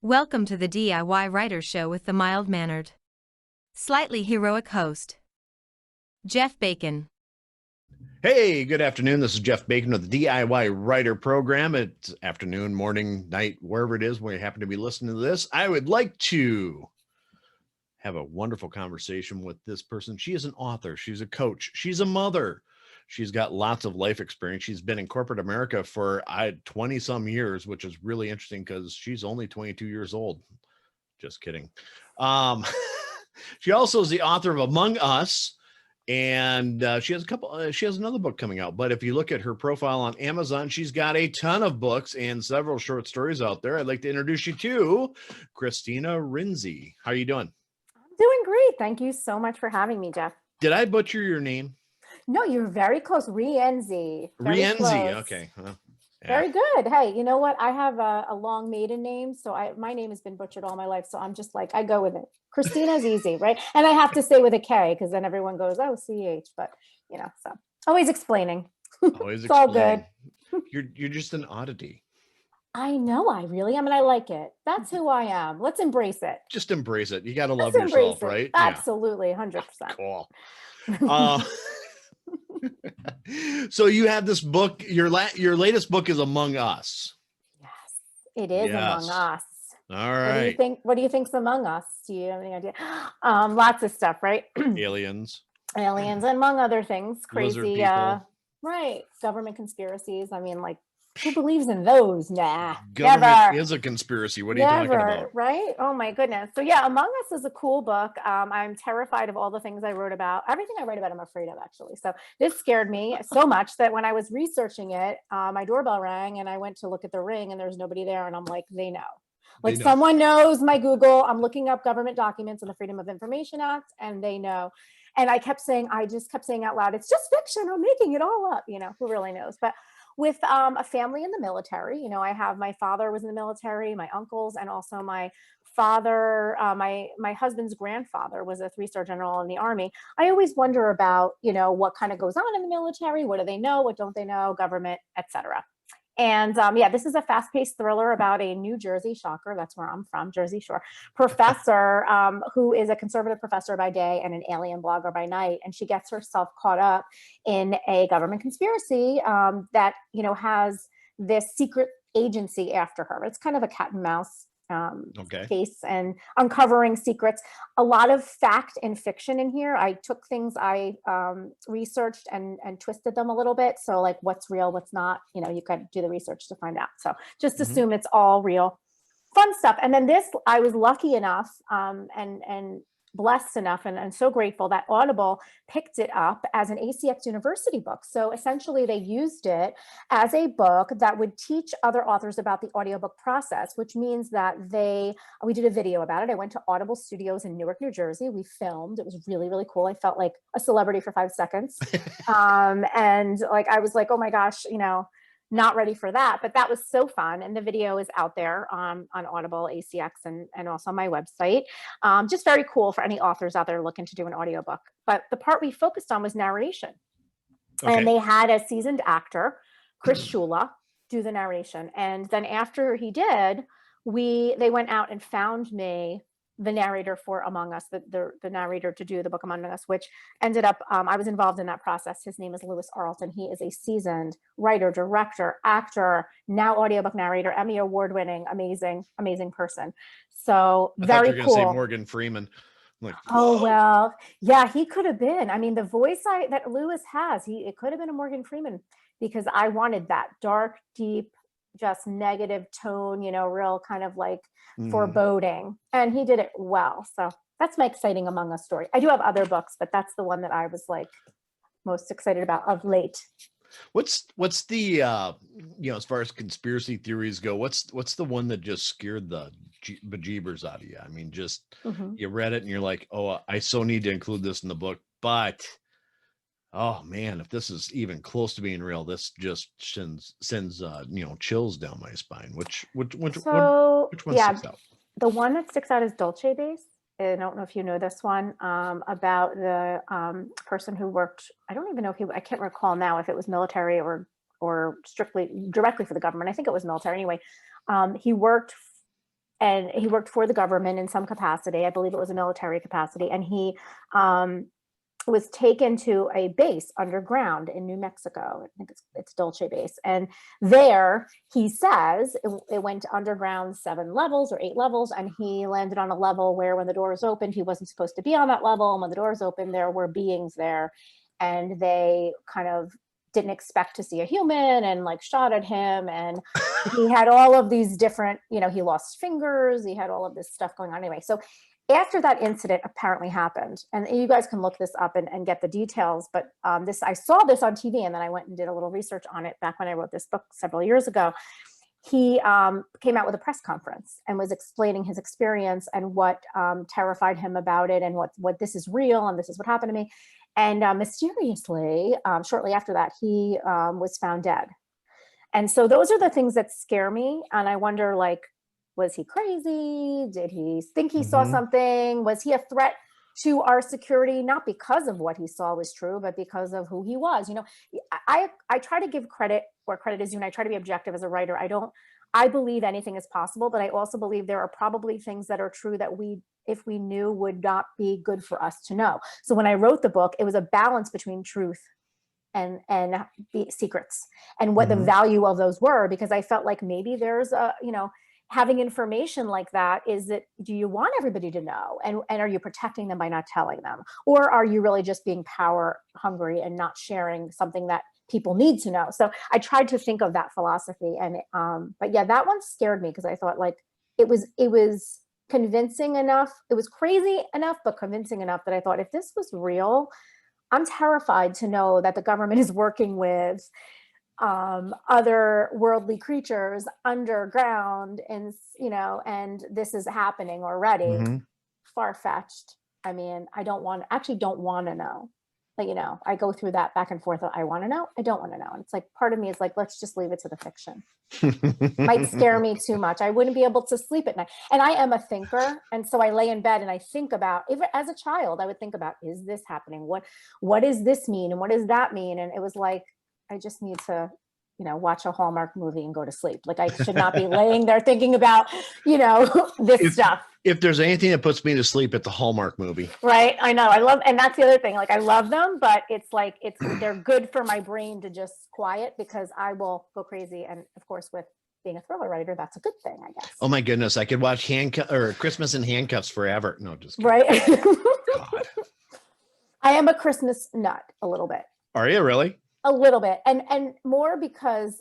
Welcome to the DIY Writer Show with the mild-mannered, slightly heroic host, Jeff Bacon. Hey, good afternoon. This is Jeff Bacon with the DIY Writer Program. It's afternoon, morning, night, wherever it is where you happen to be listening to this. I would like to have a wonderful conversation with this person. She is an author. She's a coach. She's a mother. She's got lots of life experience. She's been in corporate America for 20 some years, which is really interesting because she's only 22 years old. Just kidding. She also is the author of Among Us, and she has another book coming out. But if you look at her profile on Amazon, she's got a ton of books and several short stories out there. I'd like to introduce you to Kristina Rienzi. How are you doing? I'm doing great. Thank you so much for having me, Jeff. Did I butcher your name? No, you're very close. Rienzi. Rienzi. Okay. Yeah. Very good. Hey, you know what? I have a long maiden name, so my name has been butchered all my life. So I'm just like, I go with it. Kristina's easy, right? And I have to say with a K because then everyone goes, oh, CH. But so always explaining. Always it's all good. You're just an oddity. I know I really am, and I like it. That's who I am. Let's embrace it. Just embrace it. You got to love yourself, right? Absolutely, 100%. Cool. So you have this book. Your latest book is Among Us. Yes, it is Among Us. All right. What do you think's Among Us? Do you have any idea? Lots of stuff, right? Aliens, and among other things, crazy, right? Government conspiracies. I mean, like, who believes in those? Nah, government never. is a conspiracy. What are you talking about? Right? Oh my goodness. So yeah, Among Us is a cool book. I'm terrified of all the things I wrote about. Everything I write about, I'm afraid of, actually. So this scared me so much that when I was researching it, my doorbell rang and I went to look at the ring and there's nobody there. And I'm like, they know. Like, someone knows my Google. I'm looking up government documents and the Freedom of Information Act, and they know. And I kept saying out loud, it's just fiction. I'm making it all up. Who really knows? But with a family in the military, I have my father was in the military, my uncles, and also my father, my husband's grandfather was a 3-star general in the Army. I always wonder about, what kind of goes on in the military. What do they know? What don't they know? Government, etc. And this is a fast-paced thriller about a New Jersey, shocker, that's where I'm from, Jersey Shore, professor who is a conservative professor by day and an alien blogger by night. And she gets herself caught up in a government conspiracy that, has this secret agency after her. It's kind of a cat and mouse case and uncovering secrets. A lot of fact and fiction in here. I took things I researched and twisted them a little bit. So like what's real, what's not, you could do the research to find out. So just assume it's all real. Fun stuff. And then this, I was lucky enough and blessed enough and so grateful that Audible picked it up as an ACX University book. So essentially they used it as a book that would teach other authors about the audiobook process, which means that we did a video about it. I went to Audible Studios in Newark, New Jersey. We filmed. It was really, really cool. I felt like a celebrity for 5 seconds. And like, I was like, oh my gosh, not ready for that, but that was so fun. And the video is out there on Audible, ACX, and also on my website. Just very cool for any authors out there looking to do an audiobook. But the part we focused on was narration. Okay. And they had a seasoned actor, Chris Shula, do the narration. And then after he did, they went out and found me the narrator for Among Us, the narrator to do the book Among Us, which ended up, I was involved in that process. His name is Lewis Arlton. He is a seasoned writer, director, actor, now audiobook narrator, Emmy award-winning, amazing, amazing person. So very cool. I thought you were going to say Morgan Freeman. Like, oh, well, yeah, he could have been. I mean, the voice that Lewis has, it could have been a Morgan Freeman because I wanted that dark, deep, just negative tone, real kind of like foreboding. And he did it well. So that's my exciting Among Us story. I do have other books, but that's the one that I was like most excited about of late. What's the, as far as conspiracy theories go, what's the one that just scared the bejeebers out of you? I mean, just you read it and you're like, oh, I so need to include this in the book, but oh man, if this is even close to being real, this just sends chills down my spine. Which one sticks out? The one that sticks out is Dolce Base. I don't know if you know this one, about the person who worked. I don't even know if I can't recall now if it was military or strictly directly for the government. I think it was military anyway. He worked and he worked for the government in some capacity. I believe it was a military capacity. And he was taken to a base underground in New Mexico. I think it's Dulce base. And there, he says, it went underground 7 levels or 8 levels, and he landed on a level where when the doors opened, he wasn't supposed to be on that level. And when the doors opened, there were beings there, and they kind of didn't expect to see a human and like shot at him. And he had all of these different, you know, he lost fingers, he had all of this stuff going on anyway. So after that incident apparently happened, and you guys can look this up and get the details, but I saw this on TV, and then I went and did a little research on it back when I wrote this book several years ago. He came out with a press conference and was explaining his experience and what terrified him about it, and what this is real and this is what happened to me. And mysteriously, shortly after that, he was found dead. And so those are the things that scare me. And I wonder, like, was he crazy? Did he think he saw something? Was he a threat to our security? Not because of what he saw was true, but because of who he was. You know, I try to give credit where credit is due, and I try to be objective as a writer. I believe anything is possible, but I also believe there are probably things that are true that if we knew, would not be good for us to know. So when I wrote the book, it was a balance between truth and the secrets, and what the value of those were, because I felt like maybe there's a, you know, having information like that, do you want everybody to know? And are you protecting them by not telling them? Or are you really just being power hungry and not sharing something that people need to know? So I tried to think of that philosophy. And, but yeah, that one scared me, because I thought, like, it was convincing enough. It was crazy enough, but convincing enough that I thought, if this was real, I'm terrified to know that the government is working with other worldly creatures underground, and, you know, and this is happening already. Far-fetched. I mean, I don't want to know. But, you know, I go through that back and forth. I want to know. I don't want to know. And it's like, part of me is like, let's just leave it to the fiction. Might scare me too much. I wouldn't be able to sleep at night. And I am a thinker. And so I lay in bed and I think about, even as a child, I would think about, is this happening? What does this mean? And what does that mean? And it was like, I just need to, you know, watch a Hallmark movie and go to sleep. Like, I should not be laying there thinking about, you know, this stuff. If there's anything that puts me to sleep, it's the Hallmark movie. Right. I know. And that's the other thing. Like, I love them, but it's like, they're good for my brain to just quiet, because I will go crazy. And of course, with being a thriller writer, that's a good thing, I guess. Oh my goodness. I could watch Christmas in Handcuffs forever. No, just kidding. Right. God. I am a Christmas nut a little bit. Are you really? A little bit. And more because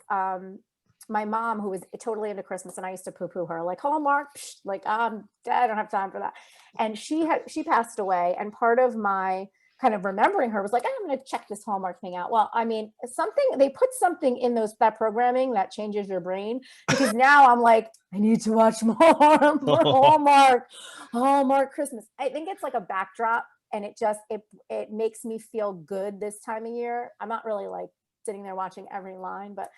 my mom, who was totally into Christmas, and I used to poo-poo her, like, Hallmark, like, I don't have time for that. And she passed away. And part of my kind of remembering her was like, I'm going to check this Hallmark thing out. Well, I mean, they put something in that programming that changes your brain, because now I'm like, I need to watch more Hallmark Christmas. I think it's like a backdrop, and it makes me feel good this time of year. I'm not really like sitting there watching every line, but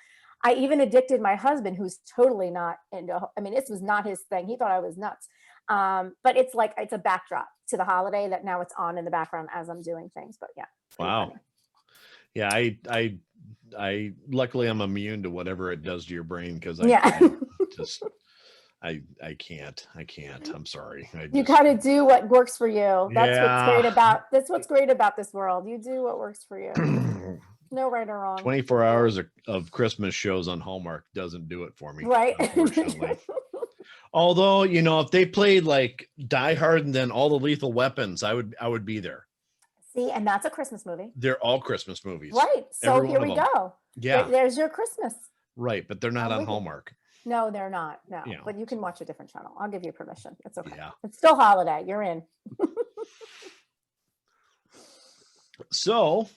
I even addicted my husband, who's totally not into, I mean, this was not his thing. He thought I was nuts. But it's like, it's a backdrop to the holiday that now it's on in the background as I'm doing things. But yeah. Wow. Funny. Yeah. I luckily I'm immune to whatever it does to your brain, because I can't. I'm sorry. You got to do what works for you. That's what's great about this world. You do what works for you. No right or wrong. 24 hours of Christmas shows on Hallmark doesn't do it for me. Right. Unfortunately. Although, you know, if they played like Die Hard and then all the Lethal Weapons, I would be there. See, and that's a Christmas movie. They're all Christmas movies. Right. So here we go. Yeah. There's your Christmas. Right. But they're not on Hallmark. No, they're not. No. Yeah. But you can watch a different channel. I'll give you permission. It's okay. Yeah. It's still holiday. You're in. So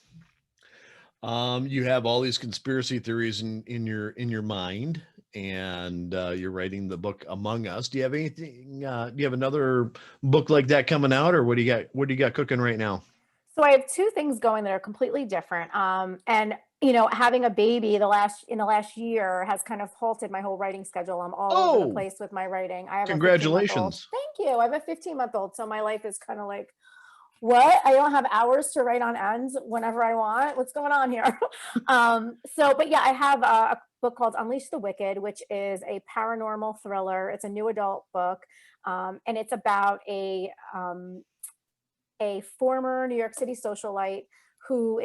you have all these conspiracy theories in your mind, and you're writing the book Among Us. Do you have anything? Do you have another book like that coming out, or what do you got cooking right now? So I have 2 things going that are completely different. And you know, having a baby in the last year has kind of halted my whole writing schedule. I'm all over the place with my writing. I have congratulations. Thank you. I have a 15-month-old, so my life is kind of like what? I don't have hours to write on ends whenever I want. What's going on here? But yeah, I have a book called Unleash the Wicked, which is a paranormal thriller. It's a new adult book. And it's about a former New York City socialite who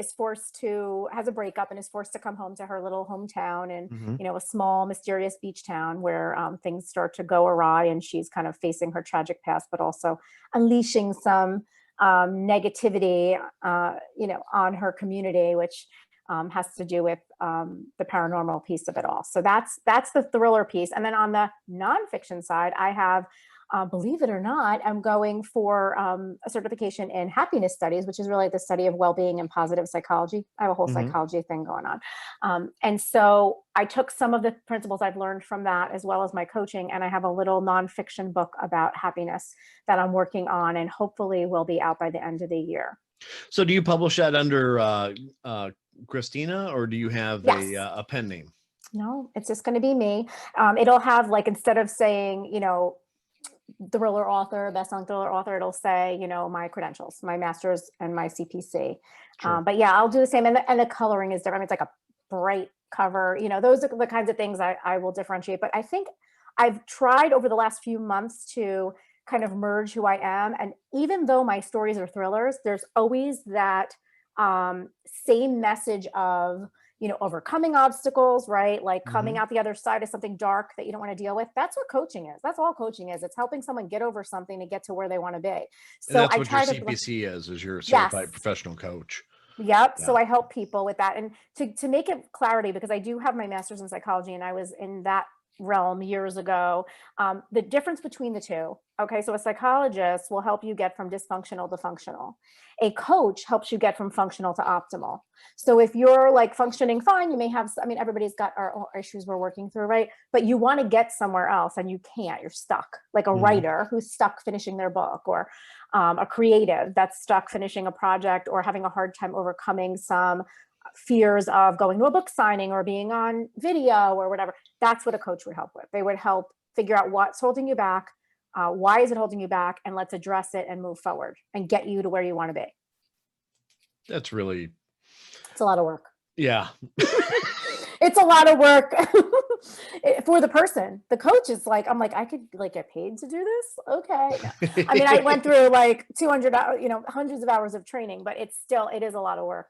has a breakup and is forced to come home to her little hometown and, a small mysterious beach town where things start to go awry, and she's kind of facing her tragic past, but also unleashing some negativity, on her community, which has to do with the paranormal piece of it all. So that's the thriller piece. And then on the nonfiction side, I have, believe it or not, I'm going for a certification in happiness studies, which is really the study of well-being and positive psychology. I have a whole psychology thing going on. And so I took some of the principles I've learned from that, as well as my coaching, and I have a little nonfiction book about happiness that I'm working on, and hopefully will be out by the end of the year. So do you publish that under Kristina, or do you have a pen name? No, it's just going to be me. It'll have, like, instead of saying, thriller author, best-selling thriller author, it'll say, my credentials, my master's and my CPC. Sure. But yeah, I'll do the same. And the coloring is different. I mean, it's like a bright cover, those are the kinds of things I will differentiate. But I think I've tried over the last few months to kind of merge who I am. And even though my stories are thrillers, there's always that same message of, overcoming obstacles, right? Like coming out the other side of something dark that you don't want to deal with. That's what coaching is. That's all coaching is. It's helping someone get over something to get to where they want to be. So and that's what your CPC is your certified professional coach. Yep. Yeah. So I help people with that. And to make it clarity, because I do have my master's in psychology and I was in that realm years ago, the difference between the two. Okay. So a psychologist will help you get from dysfunctional to functional. A coach helps you get from functional to optimal. So if you're like functioning fine, you may have, everybody's got our own issues we're working through, right? But you want to get somewhere else and you can't, you're stuck, like a writer who's stuck finishing their book, or a creative that's stuck finishing a project or having a hard time overcoming some fears of going to a book signing or being on video or whatever. That's what a coach would help with. They would help figure out what's holding you back. Why is it holding you back? And let's address it and move forward and get you to where you want to be. It's a lot of work. Yeah. It's a lot of work for the person. The coach is like, I'm like, I could get paid to do this. Okay. No. I went through like 200, hundreds of hours of training, but it is a lot of work.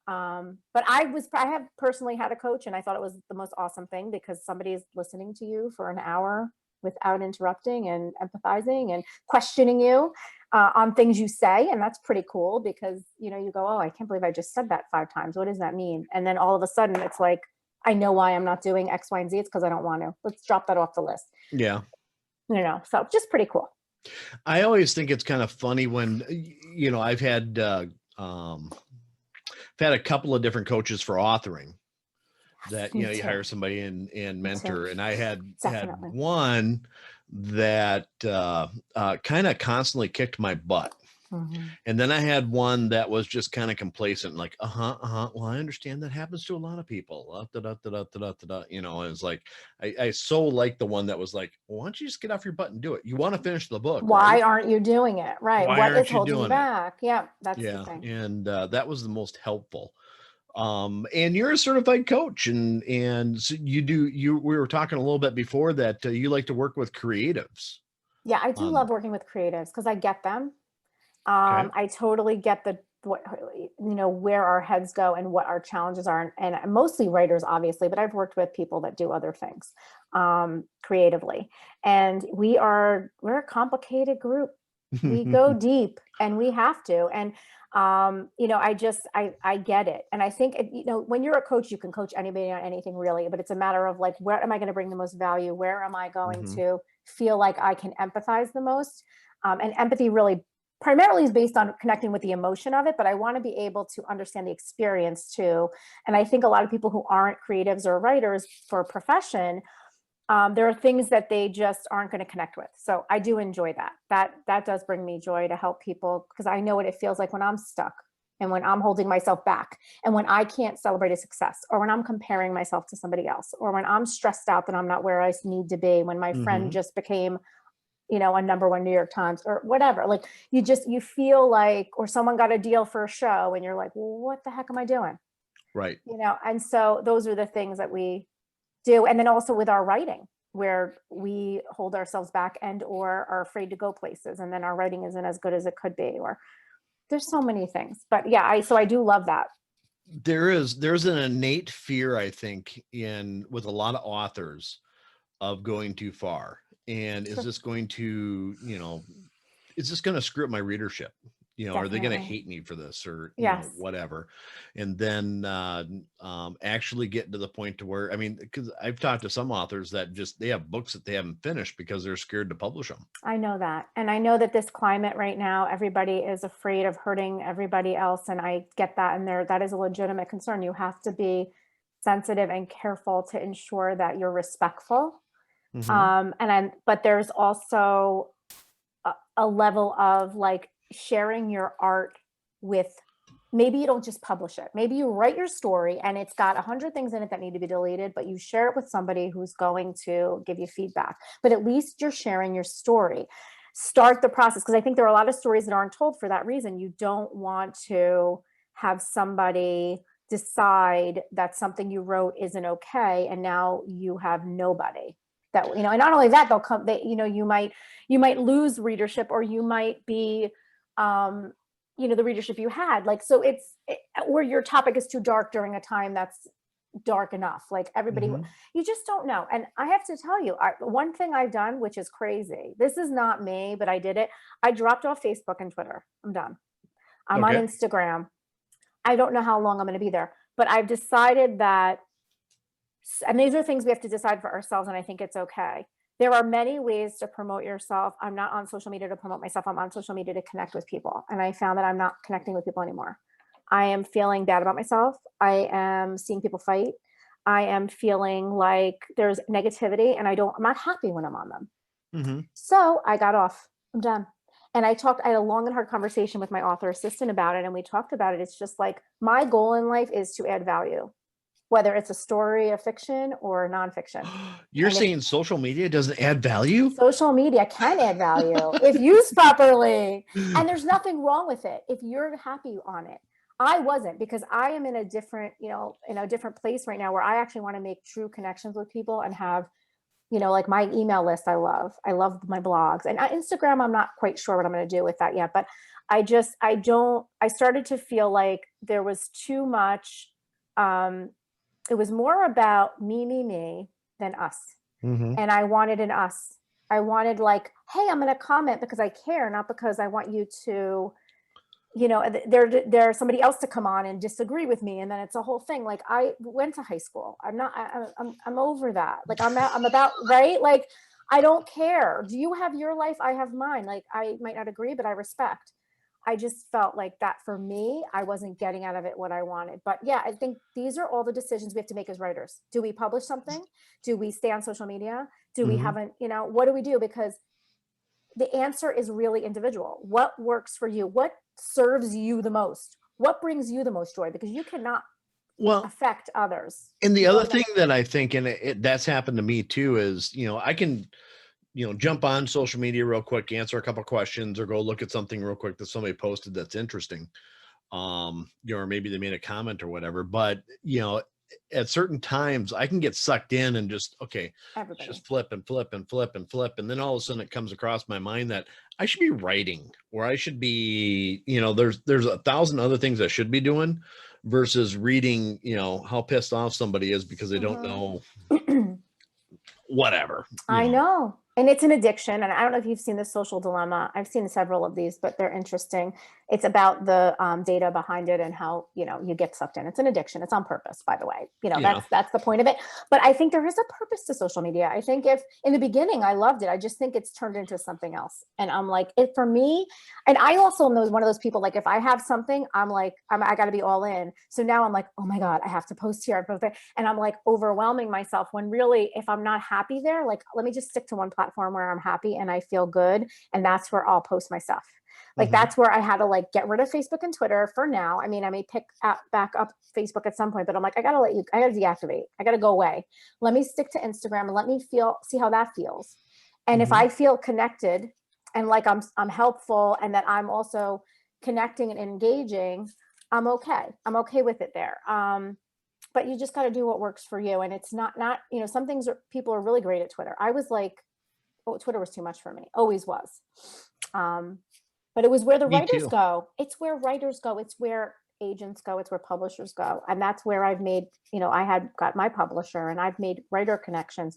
But I have personally had a coach, and I thought it was the most awesome thing, because somebody is listening to you for an hour without interrupting and empathizing and questioning you on things you say. And that's pretty cool, because, you go, oh, I can't believe I just said that 5 times. What does that mean? And then all of a sudden it's like, I know why I'm not doing X, Y, and Z. It's because I don't want to. Let's drop that off the list. Yeah. So just pretty cool. I always think it's kind of funny when, I've had a couple of different coaches for authoring that, you hire somebody and mentor. And I had one that kind of constantly kicked my butt. And then I had one that was just kind of complacent, like, well, I understand that happens to a lot of people. It's like, I so like the one that was like, well, why don't you just get off your butt and do it? You want to finish the book. Why aren't you doing it? Right. What is holding you back? Yeah, that's the thing. And that was the most helpful. And you're a certified coach, and so we were talking a little bit before that you like to work with creatives. Yeah, I do love working with creatives because I get them. I totally get where our heads go and what our challenges are, and mostly writers, obviously, but I've worked with people that do other things creatively, and we're a complicated group. We go deep, and we have to. And I get it. And I think, when you're a coach, you can coach anybody on anything, really, but it's a matter of like, where am I going to bring the most value? Where am I going to feel like I can empathize the most? And empathy really primarily is based on connecting with the emotion of it, but I want to be able to understand the experience too. And I think a lot of people who aren't creatives or writers for a profession, there are things that they just aren't going to connect with. So I do enjoy that. That does bring me joy to help people, because I know what it feels like when I'm stuck and when I'm holding myself back and when I can't celebrate a success, or when I'm comparing myself to somebody else, or when I'm stressed out that I'm not where I need to be, when my friend just became a #1 New York Times or whatever. Like you feel like, or someone got a deal for a show and you're like, well, what the heck am I doing? Right. And so those are the things that we do. And then also with our writing, where we hold ourselves back and or are afraid to go places, and then our writing isn't as good as it could be, or there's so many things. But yeah, I do love that. There's an innate fear, I think, with a lot of authors of going too far. And is this going to, is this going to screw up my readership? Are they going to hate me for this, or whatever? And then actually get to the point to where, because I've talked to some authors that they have books that they haven't finished because they're scared to publish them. I know that. And I know that this climate right now, everybody is afraid of hurting everybody else. And I get that. And that is a legitimate concern. You have to be sensitive and careful to ensure that you're respectful. But there's also a level of like sharing your art with, maybe you don't just publish it. Maybe you write your story and it's got 100 things in it that need to be deleted, but you share it with somebody who's going to give you feedback. But at least you're sharing your story. Start the process, because I think there are a lot of stories that aren't told for that reason. You don't want to have somebody decide that something you wrote isn't okay, and now you have nobody. That, and not only that, they'll come, you might lose readership, or you might be, the readership you had. Like, so where your topic is too dark during a time that's dark enough. Like everybody, you just don't know. And I have to tell you, one thing I've done, which is crazy, this is not me, but I did it. I dropped off Facebook and Twitter. I'm done. I'm on Instagram. I don't know how long I'm going to be there, but I've decided that, and these are things we have to decide for ourselves, and I think it's okay. There are many ways to promote yourself. I'm not on social media to promote myself. I'm on social media to connect with people. And I found that I'm not connecting with people anymore. I am feeling bad about myself. I am seeing people fight. I am feeling like there's negativity, and I'm not happy when I'm on them. So I got off. I'm done. And I had a long and hard conversation with my author assistant about it. And we talked about it. It's just like, my goal in life is to add value, whether it's a story, a fiction, or nonfiction. You're saying social media doesn't add value? Social media can add value if used properly. And there's nothing wrong with it if you're happy on it. I wasn't, because I am in a different, different place right now, where I actually want to make true connections with people and have, like my email list. I love my blogs, and Instagram. I'm not quite sure what I'm going to do with that yet, but I started to feel like there was too much, it was more about me than us. And I wanted an us. I wanted like, hey, I'm going to comment because I care, not because I want you to, there's somebody else to come on and disagree with me. And then it's a whole thing. Like, I went to high school. I'm over that. Like I'm about, right? Like, I don't care. Do you have your life? I have mine. Like, I might not agree, but I respect. I just felt like that for me, I wasn't getting out of it what I wanted. But yeah, I think these are all the decisions we have to make as writers. Do we publish something? Do we stay on social media? Do we haven't, what do we do? Because the answer is really individual. What works for you? What serves you the most? What brings you the most joy? Because you cannot affect others. And the other thing that I think, and that's happened to me too, is, I can, jump on social media real quick, answer a couple questions, or go look at something real quick that somebody posted that's interesting. Or maybe they made a comment or whatever, but, at certain times I can get sucked in and just flip and flip and flip and flip. And then all of a sudden it comes across my mind that I should be writing, or I should be, there's 1,000 other things I should be doing versus reading, how pissed off somebody is because they don't know whatever. I know. And it's an addiction. And I don't know if you've seen The Social Dilemma. I've seen several of these, but they're interesting. It's about the data behind it and how, you get sucked in. It's an addiction. It's on purpose, by the way. That's the point of it. But I think there is a purpose to social media. I think if in the beginning I loved it, I just think it's turned into something else. And I'm like, for me, and I also know one of those people, like if I have something, I'm like, I got to be all in. So now I'm like, oh my God, I have to post here. And I'm like overwhelming myself, when really, if I'm not happy there, like, let me just stick to one platform where I'm happy and I feel good. And that's where I'll post my stuff. Like, that's where I had to like get rid of Facebook and Twitter for now. I mean, I may pick back up Facebook at some point, but I'm like, I got to deactivate. I got to go away. Let me stick to Instagram and let me see how that feels. And if I feel connected and like I'm helpful and that I'm also connecting and engaging, I'm okay. I'm okay with it there. But you just got to do what works for you. And it's not, some things people are really great at Twitter. I was like, oh, Twitter was too much for me. Always was. But it was where the writers go. It's where writers go. It's where agents go. It's where publishers go. And that's where I've made, I had got my publisher and I've made writer connections.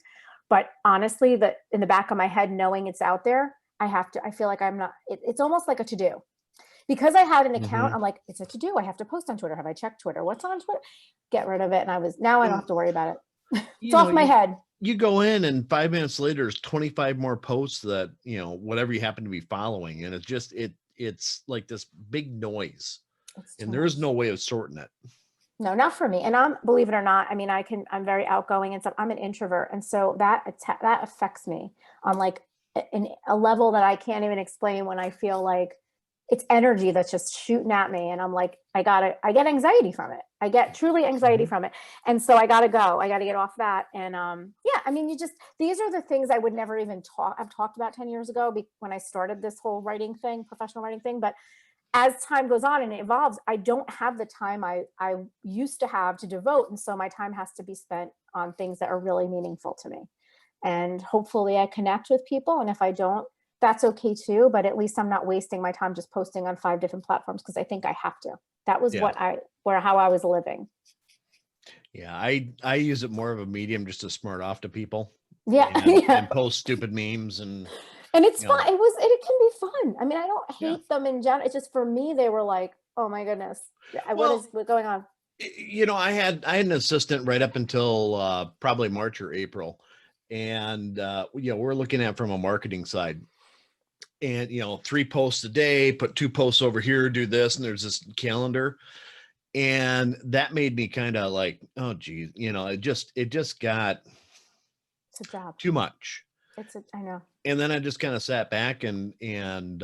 But honestly, in the back of my head, knowing it's out there, I feel like I'm not, it's almost like a to-do. Because I had an account, I'm like, it's a to-do. I have to post on Twitter. Have I checked Twitter? What's on Twitter? Get rid of it. And now I don't have to worry about it. It's off my head. You go in and 5 minutes later, there's 25 more posts that, whatever you happen to be following. And it's just, it's like this big noise and there is no way of sorting it. No, not for me. And believe it or not, I mean, I'm very outgoing and stuff. I'm an introvert. And so that affects me on like a level that I can't even explain, when I feel like it's energy that's just shooting at me. And I'm like, I get anxiety from it. I get truly anxiety from it. And so I got to go. I got to get off that. And I mean, these are the things I would never even I've talked about 10 years ago when I started this whole professional writing thing. But as time goes on and it evolves, I don't have the time I used to have to devote. And so my time has to be spent on things that are really meaningful to me. And hopefully I connect with people. And if I don't, that's okay too. But at least I'm not wasting my time just posting on 5 different platforms because I think I have to. That was how I was living. Yeah, I use it more of a medium just to smart off to people. Yeah. And post stupid memes and it's fun. It can be fun. I mean, I don't hate them in general. It's just for me, they were like, oh my goodness, what's going on? I had an assistant right up until probably March or April. And we're looking at it from a marketing side. And 3 posts a day, put 2 posts over here, do this, and there's this calendar. And that made me kind of like, oh geez, it just got it's a job. Too much. I know. And then I just kind of sat back and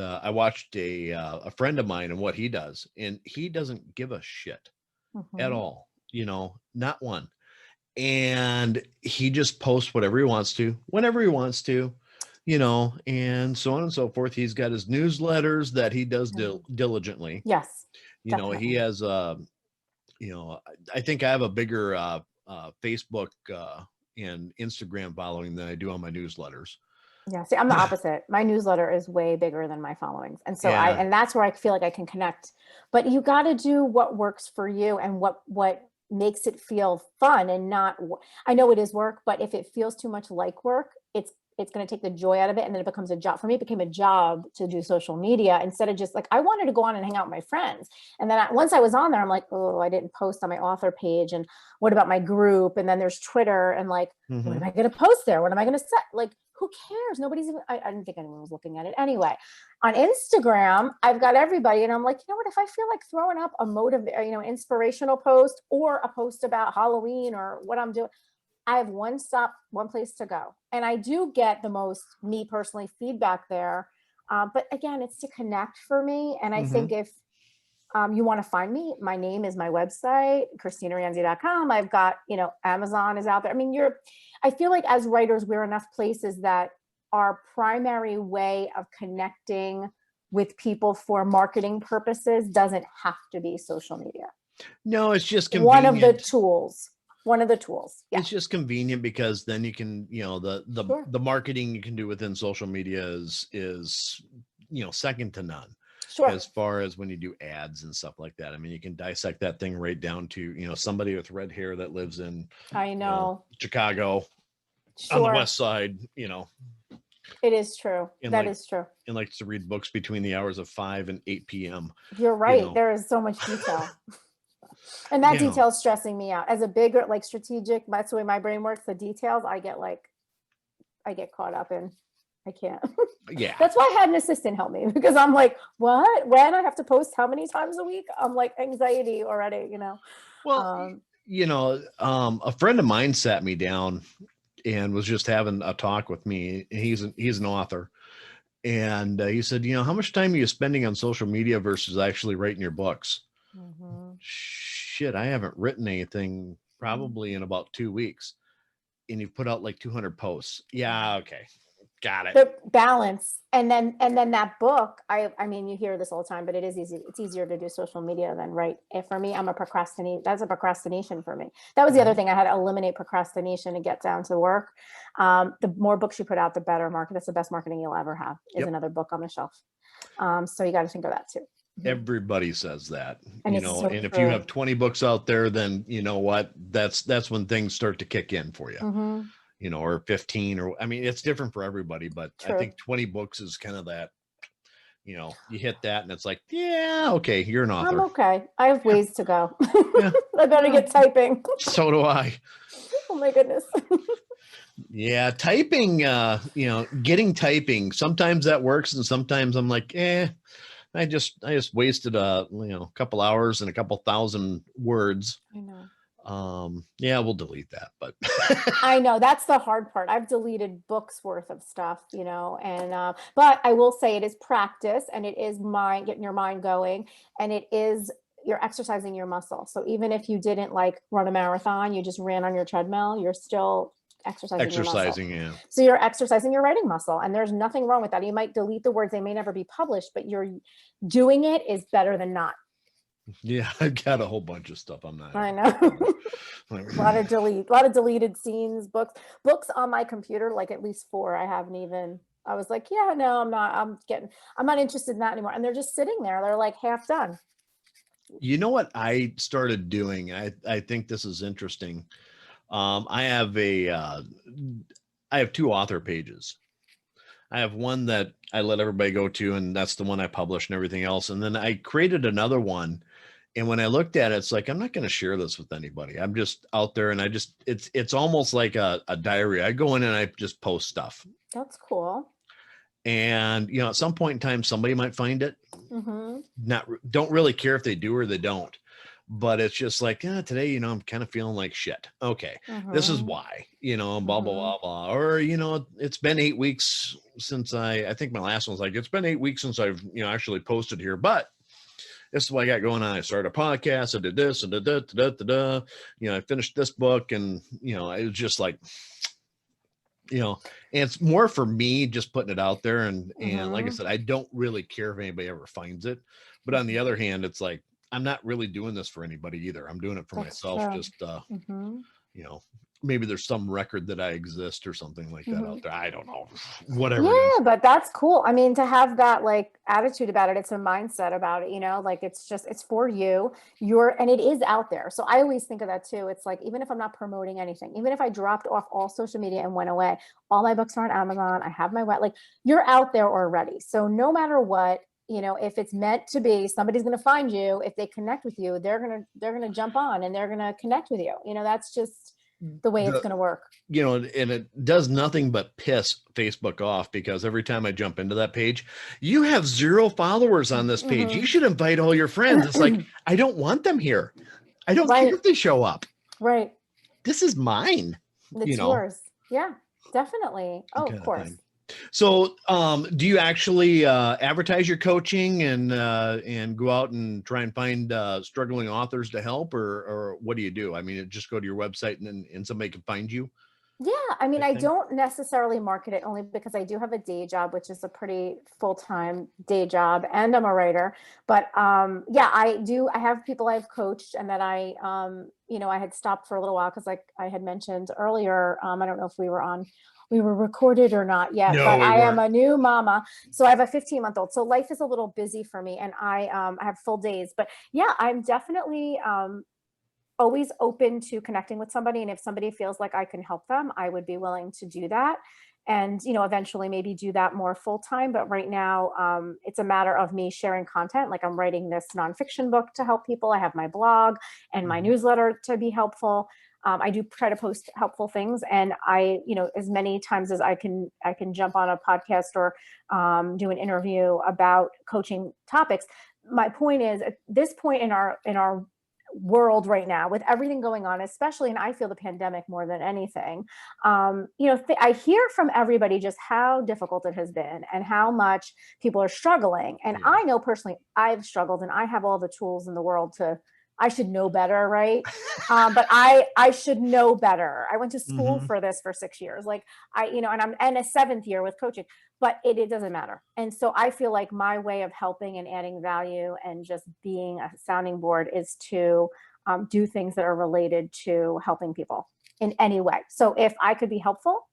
I watched a friend of mine and what he does, and he doesn't give a shit at all, not one. And he just posts whatever he wants to, whenever he wants to, and so on and so forth. He's got his newsletters that he does diligently. Yes. He has, I think I have a bigger Facebook and Instagram following than I do on my newsletters. Yeah. See, I'm the opposite. My newsletter is way bigger than my followings. And so and that's where I feel like I can connect, but you got to do what works for you and what makes it feel fun and not, I know it is work, but if it feels too much like work, it's going to take the joy out of it. And then it becomes a job. For me, it became a job to do social media instead of just like, I wanted to go on and hang out with my friends. And then once I was on there, I'm like, oh, I didn't post on my author page. And what about my group? And then there's Twitter and like, what am I going to post there? What am I going to set? Like, who cares? Nobody's even, I didn't think anyone was looking at it. Anyway, on Instagram, I've got everybody. And I'm like, what, if I feel like throwing up a inspirational post or a post about Halloween or what I'm doing, I have one place to go. And I do get the most, me personally, feedback there. But again, it's to connect for me. And I think if you want to find me, my name is my website, KristinaRienzi.com. I've got, Amazon is out there. I mean, I feel like as writers, we're enough places that our primary way of connecting with people for marketing purposes doesn't have to be social media. No, it's just convenient. One of the tools. Yeah. It's just convenient because then you can, the marketing you can do within social media is second to none. Sure. As far as when you do ads and stuff like that. I mean, you can dissect that thing right down to, somebody with red hair that lives in Chicago on the west side, It is true. That is true. And likes to read books between the hours of 5 and 8 p.m. You're right. There is so much detail. And that detail is stressing me out. As a bigger, strategic, that's the way my brain works, the details, I get caught up in. I can't. Yeah. That's why I had an assistant help me, because I'm like, what? When I have to post how many times a week? I'm like anxiety already, Well, a friend of mine sat me down and was just having a talk with me. He's an author. And he said, how much time are you spending on social media versus actually writing your books? Shit, I haven't written anything probably in about 2 weeks. And you've put out like 200 posts. Yeah. Okay. Got it. The balance. And then that book, I mean, you hear this all the time, but it is easy. It's easier to do social media than write. If for me, that's a procrastination for me. That was the other thing. I had to eliminate procrastination and get down to work. The more books you put out, the better market. That's the best marketing you'll ever have, is another book on the shelf. So you got to think of that too. Everybody says that, And and if you have 20 books out there, then you know what, that's when things start to kick in for you. Or 15, or I mean, it's different for everybody, but I think 20 books is kind of that, you hit that and it's like, yeah, okay, you're an author. I'm okay. I have ways to go. I better get typing. So do I. Oh my goodness. Yeah, typing, getting typing. Sometimes that works, and sometimes I'm like, I just wasted a couple hours and a couple thousand words. I know. We'll delete that, but I know that's the hard part. I've deleted books worth of stuff, and but I will say it is practice, and it is getting your mind going, and you're exercising your muscle. So even if you didn't run a marathon, you just ran on your treadmill, you're still exercising your muscle. So you're exercising your writing muscle, and there's nothing wrong with that. You might delete the words, they may never be published, but you're doing it is better than not. Yeah, I've got a whole bunch of stuff I'm not. I know. a lot of deleted scenes, books on my computer, at least 4. I was like, yeah, no, I'm not interested in that anymore. And they're just sitting there. They're half done. You know what I started doing? I think this is interesting. I have 2 author pages. I have one that I let everybody go to, and that's the one I publish and everything else. And then I created another one. And when I looked at it, it's like, I'm not going to share this with anybody. I'm just out there, and it's almost like a diary. I go in and I just post stuff. That's cool. And, at some point in time, somebody might find it. Don't really care if they do or they don't. But it's just like, today, I'm kind of feeling like shit. Okay, this is why, blah, blah, blah, blah. Or, it's been 8 weeks since I think my last one was it's been 8 weeks since I've, actually posted here. But this is what I got going on. I started a podcast. I did this and I finished this book, and, it was just like, and it's more for me just putting it out there. And like I said, I don't really care if anybody ever finds it. But on the other hand, it's like, I'm not really doing this for anybody either. I'm doing it for myself. True. Just, maybe there's some record that I exist or something like that out there. I don't know, whatever. Yeah, but that's cool. I mean, to have that attitude about it, it's a mindset about it, it's for you, and it is out there. So I always think of that too. It's like, even if I'm not promoting anything, even if I dropped off all social media and went away, all my books are on Amazon. I have my you're out there already. So no matter what, if it's meant to be, somebody's going to find you. If they connect with you, they're going to jump on and they're going to connect with you. That's just the way it's going to work. And it does nothing but piss Facebook off, because every time I jump into that page, you have 0 followers on this page. You should invite all your friends. It's like, I don't want them here. I don't care if they show up. Right. This is mine. It's yours. Yeah, definitely. Oh, of course. Thing. So, do you actually advertise your coaching and go out and try and find struggling authors to help, or what do you do? I mean, just go to your website and somebody can find you? Yeah, I mean, I don't necessarily market it, only because I do have a day job, which is a pretty full-time day job, and I'm a writer. But I have people I've coached, and that I had stopped for a little while because, like I had mentioned earlier, I don't know if we were recorded or not yet, but I am a new mama. So I have a 15-month-old. So life is a little busy for me, and I have full days. But yeah, I'm definitely always open to connecting with somebody. And if somebody feels like I can help them, I would be willing to do that. And, eventually maybe do that more full-time. But right now, it's a matter of me sharing content. Like, I'm writing this nonfiction book to help people. I have my blog and my newsletter to be helpful. I do try to post helpful things, and I, as many times as I can jump on a podcast or do an interview about coaching topics. My point is, at this point in our world right now, with everything going on, especially, and I feel the pandemic more than anything, I hear from everybody just how difficult it has been and how much people are struggling. And I know personally I've struggled, and I have all the tools in the world to I should know better, right? But I should know better. I went to school for this for 6 years. Like and I'm in a 7th year with coaching, but it doesn't matter. And so I feel like my way of helping and adding value and just being a sounding board is to do things that are related to helping people in any way. So if I could be helpful,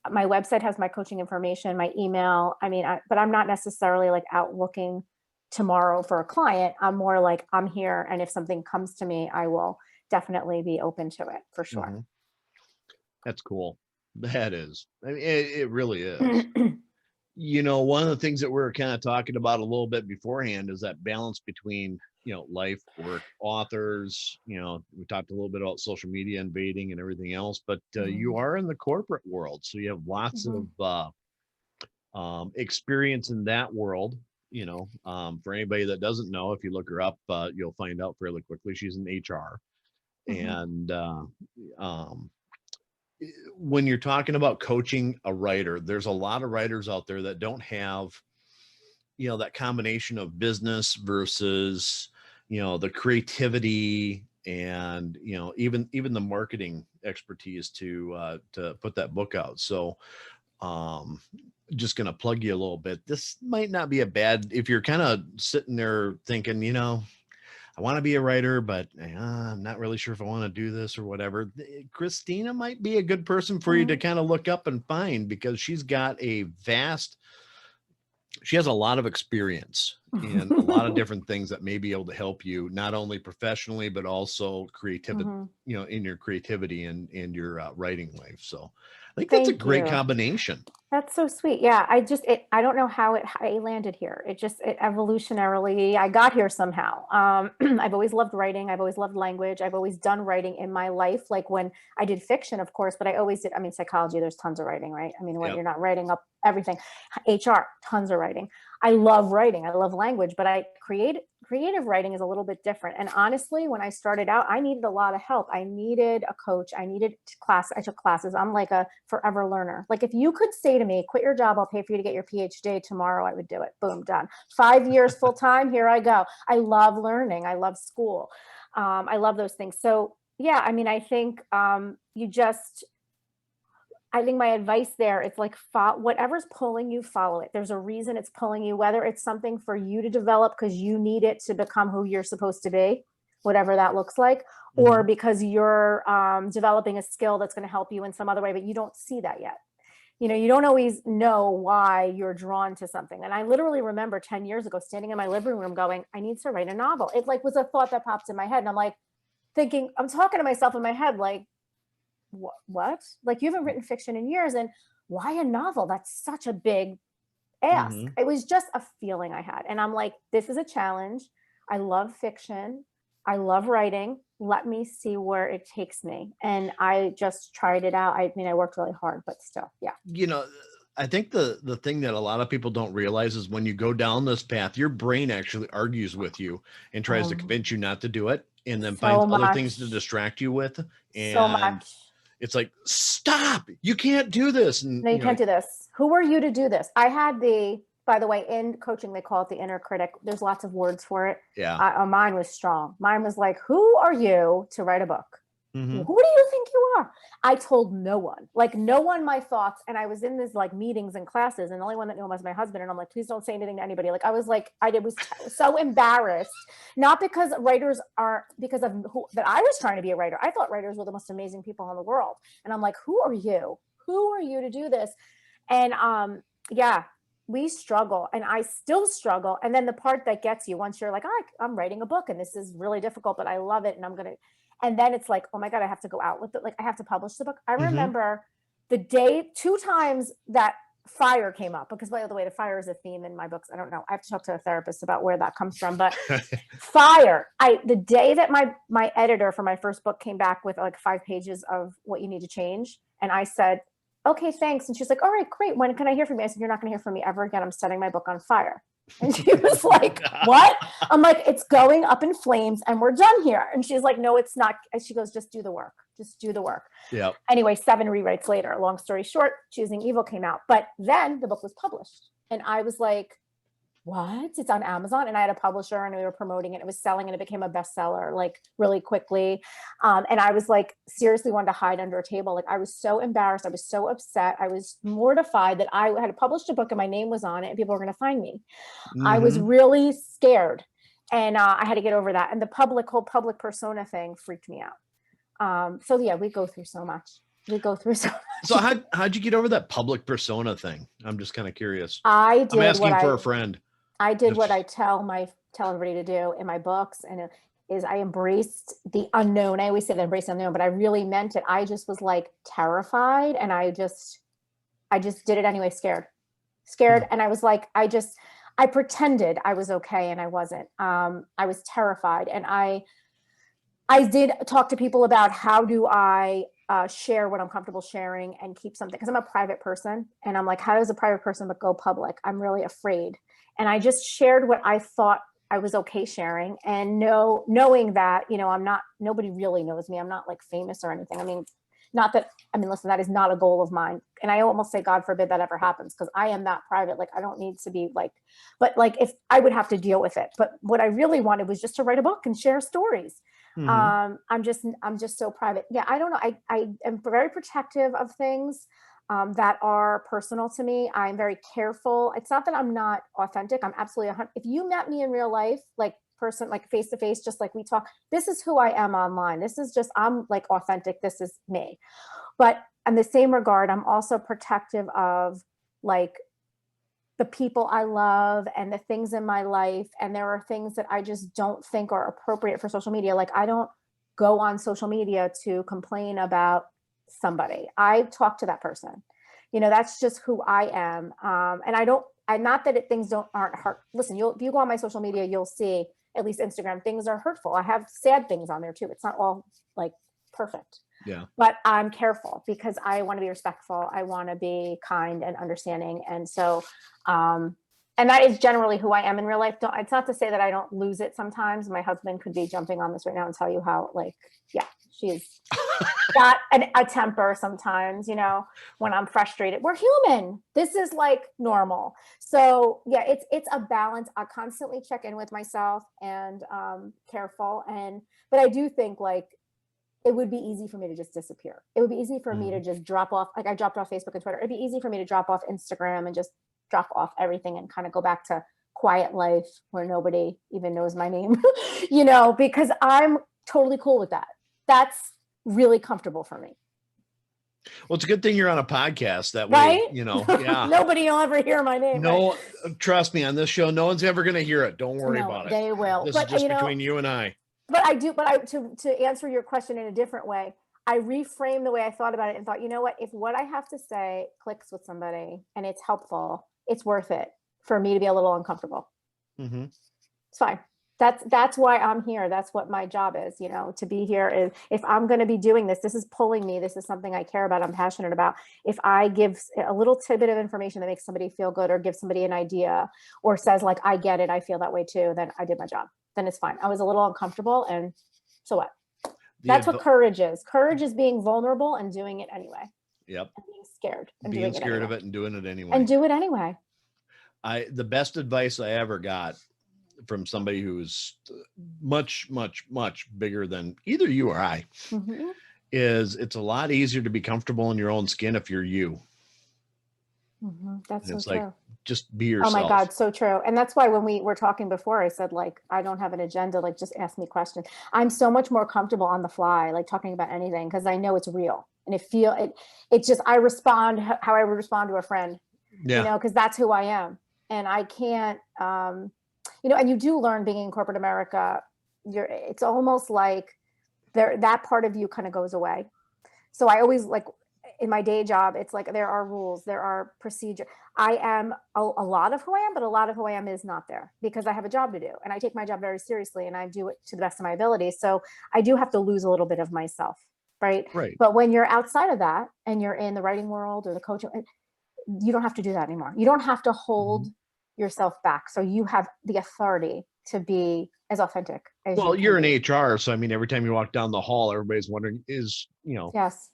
my website has my coaching information, my email. But I'm not necessarily like out looking tomorrow for a client. I'm more like, I'm here. And if something comes to me, I will definitely be open to it for sure. Mm-hmm. That's cool. That is, it really is. One of the things that we're kind of talking about a little bit beforehand is that balance between, life, work, authors, we talked a little bit about social media invading and everything else, but you are in the corporate world. So you have lots of experience in that world. For anybody that doesn't know, if you look her up, you'll find out fairly quickly. She's in HR. And when you're talking about coaching a writer, there's a lot of writers out there that don't have, that combination of business versus, the creativity and, even the marketing expertise to put that book out. So, just going to plug you a little bit. This might not be a bad, if you're kind of sitting there thinking, I want to be a writer, but I'm not really sure if I want to do this or whatever. Kristina might be a good person for you to kind of look up and find, because she's got she has a lot of experience in a lot of different things that may be able to help you, not only professionally, but also creativity, in your creativity and your writing life. So I think that's a great combination. That's so sweet. Yeah. I don't know how I landed here. It evolutionarily, I got here somehow. I've always loved writing. I've always loved language. I've always done writing in my life. Like when I did fiction, of course, but I always did. Psychology, there's tons of writing, right? When you're not writing up everything, HR, tons of writing. I love writing. I love language, but creative writing is a little bit different. And honestly, when I started out, I needed a lot of help. I needed a coach. I needed class. I took classes. I'm like a forever learner. Like if you could say to me, quit your job, I'll pay for you to get your PhD tomorrow, I would do it. Boom, done. 5 years full time. Here I go. I love learning. I love school. I love those things. So yeah, I think I think my advice there, it's like whatever's pulling you, follow it. There's a reason it's pulling you, whether it's something for you to develop because you need it to become who you're supposed to be, whatever that looks like, or because you're developing a skill that's going to help you in some other way, but you don't see that yet. You don't always know why you're drawn to something. And I literally remember 10 years ago standing in my living room going, I need to write a novel. It was a thought that popped in my head. And I'm like thinking, I'm talking to myself in my head, like, what? Like, you haven't written fiction in years, and why a novel? That's such a big ask. It was just a feeling I had. And I'm like, this is a challenge. I love fiction. I love writing. Let me see where it takes me. And I just tried it out. I worked really hard, but still, yeah. I think the thing that a lot of people don't realize is when you go down this path, your brain actually argues with you and tries to convince you not to do it, and then finds other things to distract you with. And so much. It's like, stop, you can't do this. And no, you can't do this. Who are you to do this? I had by the way, in coaching, they call it the inner critic. There's lots of words for it. Yeah. Mine was strong. Mine was like, who are you to write a book? Who do you think you are? I told no one my thoughts. And I was in these like meetings and classes, and the only one that knew was my husband. And I'm like, please don't say anything to anybody. Like I was so embarrassed, not because writers are, because of that I was trying to be a writer. I thought writers were the most amazing people in the world. And I'm like, who are you? Who are you to do this? And yeah, we struggle, and I still struggle. And then the part that gets you, once you're like, I'm writing a book and this is really difficult, but I love it. And then it's like, oh my God, I have to go out with it. Like I have to publish the book. I remember the day, 2 times that fire came up, because by the way, the fire is a theme in my books. I don't know. I have to talk to a therapist about where that comes from, but fire. The day that my editor for my first book came back with like 5 pages of what you need to change. And I said, okay, thanks. And she's like, all right, great. When can I hear from you? I said, you're not going to hear from me ever again. I'm setting my book on fire. And she was like, what? I'm like, it's going up in flames and we're done here. And she's like, no, it's not. And she goes, just do the work. Just do the work. Yeah. Anyway, 7 rewrites later, long story short, Choosing Evil came out. But then the book was published. And I was like, what? It's on Amazon. And I had a publisher and we were promoting it. It was selling and it became a bestseller like really quickly. And I was like, seriously wanted to hide under a table. Like I was so embarrassed. I was so upset. I was mortified that I had published a book and my name was on it and people were going to find me. I was really scared. And I had to get over that. And the whole public persona thing freaked me out. So yeah, we go through so much. So how'd you get over that public persona thing? I'm just kind of curious. I'm asking for a friend. I did what I tell everybody to do in my books, and it is I embraced the unknown. I always say that embrace the unknown, but I really meant it. I just was like terrified, and I just did it anyway, scared. And I was like, I pretended I was okay and I wasn't. I was terrified. And I did talk to people about how do I share what I'm comfortable sharing and keep something, because I'm a private person and I'm like, how does a private person but go public? I'm really afraid. And I just shared what I thought I was okay sharing, and knowing that, nobody really knows me. I'm not like famous or anything. Listen, that is not a goal of mine. And I almost say, God forbid that ever happens, because I am that private. Like, I don't need to be like, but like if I would have to deal with it. But what I really wanted was just to write a book and share stories. I'm just so private. Yeah. I don't know. I am very protective of things that are personal to me. I'm very careful. It's not that I'm not authentic. I'm absolutely if you met me in real life, like face to face, just like we talk, this is who I am online. This is just, I'm like authentic. This is me. But in the same regard, I'm also protective of like the people I love and the things in my life. And there are things that I just don't think are appropriate for social media. Like I don't go on social media to complain about somebody. I talk to that person. That's just who I am. And not that things aren't hurt. Listen, if you go on my social media, you'll see, at least Instagram, things are hurtful. I have sad things on there too. It's not all like perfect. Yeah. But I'm careful because I want to be respectful. I want to be kind and understanding. And so, and that is generally who I am in real life. It's not to say that I don't lose it sometimes. My husband could be jumping on this right now and tell you how, like, yeah, she's got a temper sometimes, when I'm frustrated. We're human. This is like normal. So yeah, it's a balance. I constantly check in with myself and careful. But I do think like, it would be easy for me to just disappear. It would be easy for me to just drop off. Like I dropped off Facebook and Twitter. It'd be easy for me to drop off Instagram and just drop off everything and kind of go back to quiet life where nobody even knows my name, because I'm totally cool with that. That's really comfortable for me. Well, it's a good thing you're on a podcast that right? way, yeah. Nobody will ever hear my name. No, right? Trust me, on this show, no one's ever going to hear it. Don't worry about it. They will. This is just between you and I. But to answer your question in a different way, I reframed the way I thought about it and thought, if what I have to say clicks with somebody and it's helpful, it's worth it for me to be a little uncomfortable. Mm-hmm. It's fine. That's why I'm here. That's what my job is, to be here. Is if I'm going to be doing this is pulling me. This is something I care about. I'm passionate about. If I give a little tidbit of information that makes somebody feel good or give somebody an idea or says like, I get it, I feel that way too, then I did my job. Then it's fine. I was a little uncomfortable. And so what? That's what courage is. Courage is being vulnerable and doing it anyway. Yep. And being scared. And being scared of it and doing it anyway. And do it anyway. The best advice I ever got from somebody who's much, much, much bigger than either you or I is it's a lot easier to be comfortable in your own skin if you're you. That's so it's true. Like, just be yourself. Oh my God, so true. And that's why when we were talking before, I said, like, I don't have an agenda, like, just ask me questions. I'm so much more comfortable on the fly, like talking about anything, because I know it's real. And it's just, I respond how I would respond to a friend, because that's who I am. And I can't, and you do learn being in corporate America, it's almost like that part of you kind of goes away. So I always like, in my day job, it's like there are rules, there are procedure. I am a lot of who I am, but a lot of who I am is not there because I have a job to do and I take my job very seriously and I do it to the best of my ability. So I do have to lose a little bit of myself, right? But when you're outside of that and you're in the writing world or the coaching, you don't have to do that anymore. You don't have to hold yourself back. So you have the authority to be as authentic as you're in HR. So, I mean, every time you walk down the hall, everybody's wondering yes.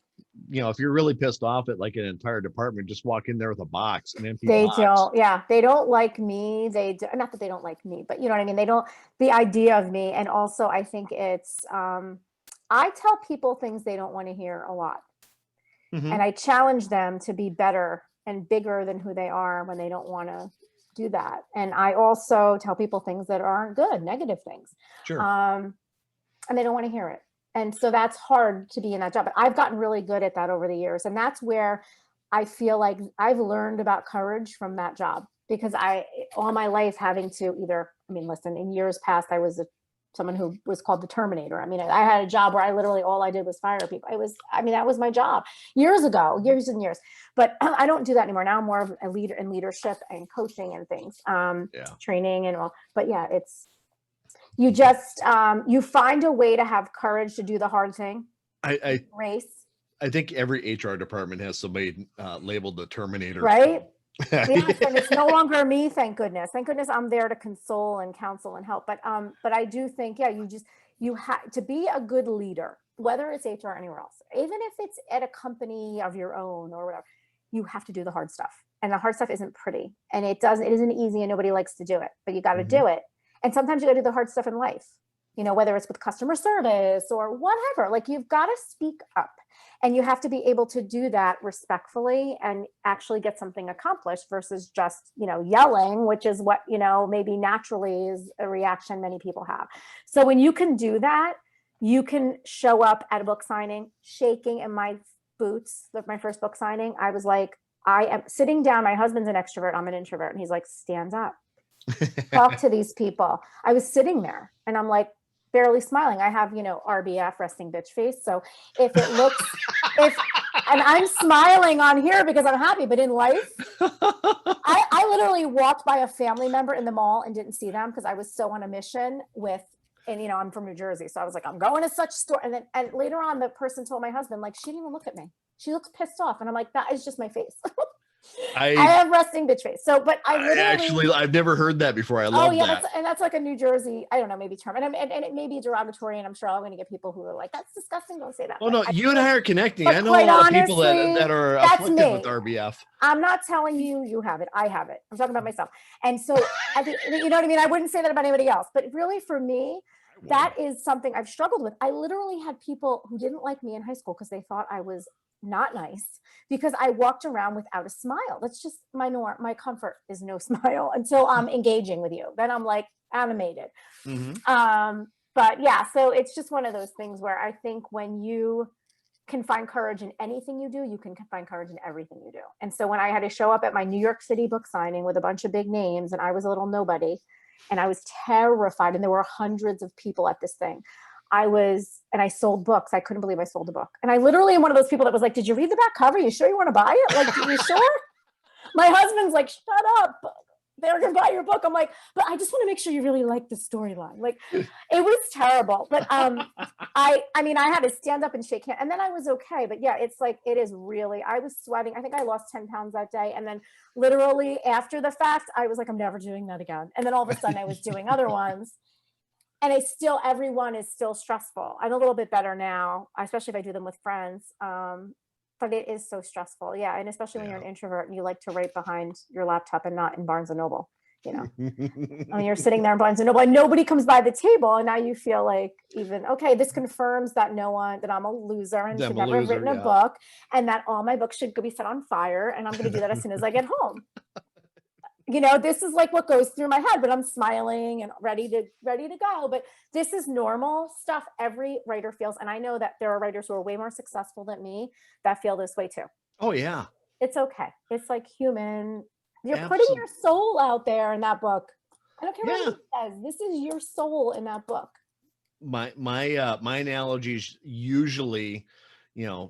if you're really pissed off at like an entire department, just walk in there with a box, an empty They box. don't, yeah, they don't like me. Not that they don't like me, but you know what I mean? They don't, the idea of me. And also I think it's, I tell people things they don't want to hear a lot. Mhm. And I challenge them to be better and bigger than who they are when they don't want to do that. And I also tell people things that aren't good, negative things. Sure. And they don't want to hear it. And so that's hard to be in that job. But I've gotten really good at that over the years. And that's where I feel like I've learned about courage from that job, because all my life having to listen, in years past, I was someone who was called the Terminator. I mean, I had a job where I literally, all I did was fire people. That was my job years ago, years and years, but I don't do that anymore. Now I'm more of a leader in leadership and coaching and things, training and all, but yeah, you just, you find a way to have courage to do the hard thing. I think every HR department has somebody labeled the Terminator. Right? Yes, and it's no longer me, thank goodness. Thank goodness I'm there to console and counsel and help. But I do think, you have to be a good leader, whether it's HR or anywhere else, even if it's at a company of your own or whatever, you have to do the hard stuff. And the hard stuff isn't pretty, and it isn't easy, and nobody likes to do it, but you got to do it. And sometimes you got to do the hard stuff in life, whether it's with customer service or whatever, like you've got to speak up, and you have to be able to do that respectfully and actually get something accomplished versus just, yelling, which is what, maybe naturally is a reaction many people have. So when you can do that, you can show up at a book signing, shaking in my boots. Like my first book signing, I was like, I am sitting down. My husband's an extrovert. I'm an introvert. And he's like, stand up, talk to these people. I was sitting there and I'm like, barely smiling. I have, RBF, resting bitch face. So if it looks, and I'm smiling on here because I'm happy, but in life, I literally walked by a family member in the mall and didn't see them because I was so on a mission and I'm from New Jersey. So I was like, I'm going to such store. And later on, the person told my husband, like, she didn't even look at me. She looks pissed off. And I'm like, that is just my face. I have resting bitch face. So, but I've never heard that before. I love that. That's like a New Jersey, I don't know, maybe term. And it may be derogatory, and I'm sure I'm going to get people who are like, that's disgusting. Don't say that. Oh, no, you and I are connecting. I know a lot of people that are afflicted with RBF. I'm not telling you have it. I have it. I'm talking about myself. And so, you know what I mean? I wouldn't say that about anybody else, but really for me, that is something I've struggled with. I literally had people who didn't like me in high school because they thought I was not nice because I walked around without a smile. That's just my norm. My comfort is no smile until I'm engaging with you. Then I'm like animated. But yeah, so it's just one of those things where I think when you can find courage in anything you do, you can find courage in everything you do. And so when I had to show up at my New York City book signing with a bunch of big names and I was a little nobody and I was terrified and there were hundreds of people at this thing. I sold books. I couldn't believe I sold a book. And I literally am one of those people that was like, did you read the back cover? You sure you want to buy it? Like, are you sure? My husband's like, shut up. They're going to buy your book. I'm like, but I just want to make sure you really like the storyline. Like, it was terrible. But I had to stand up and shake hands and then I was okay. But yeah, it's like, it is really, I was sweating. I think I lost 10 pounds that day. And then literally after the fact, I was like, I'm never doing that again. And then all of a sudden I was doing other ones. And everyone is still stressful. I'm a little bit better now, especially if I do them with friends. But it is so stressful. Yeah. And especially when you're an introvert and you like to write behind your laptop and not in Barnes and Noble, when you're sitting there in Barnes and Noble and nobody comes by the table. And now you feel like this confirms that I'm a loser and should never have written a book and that all my books should be set on fire. And I'm going to do that as soon as I get home. This is like what goes through my head, but I'm smiling and ready to go. But this is normal stuff every writer feels. And I know that there are writers who are way more successful than me that feel this way too. Oh yeah. It's okay. It's like human. You're putting your soul out there in that book. I don't care what it says. This is your soul in that book. My analogy is usually,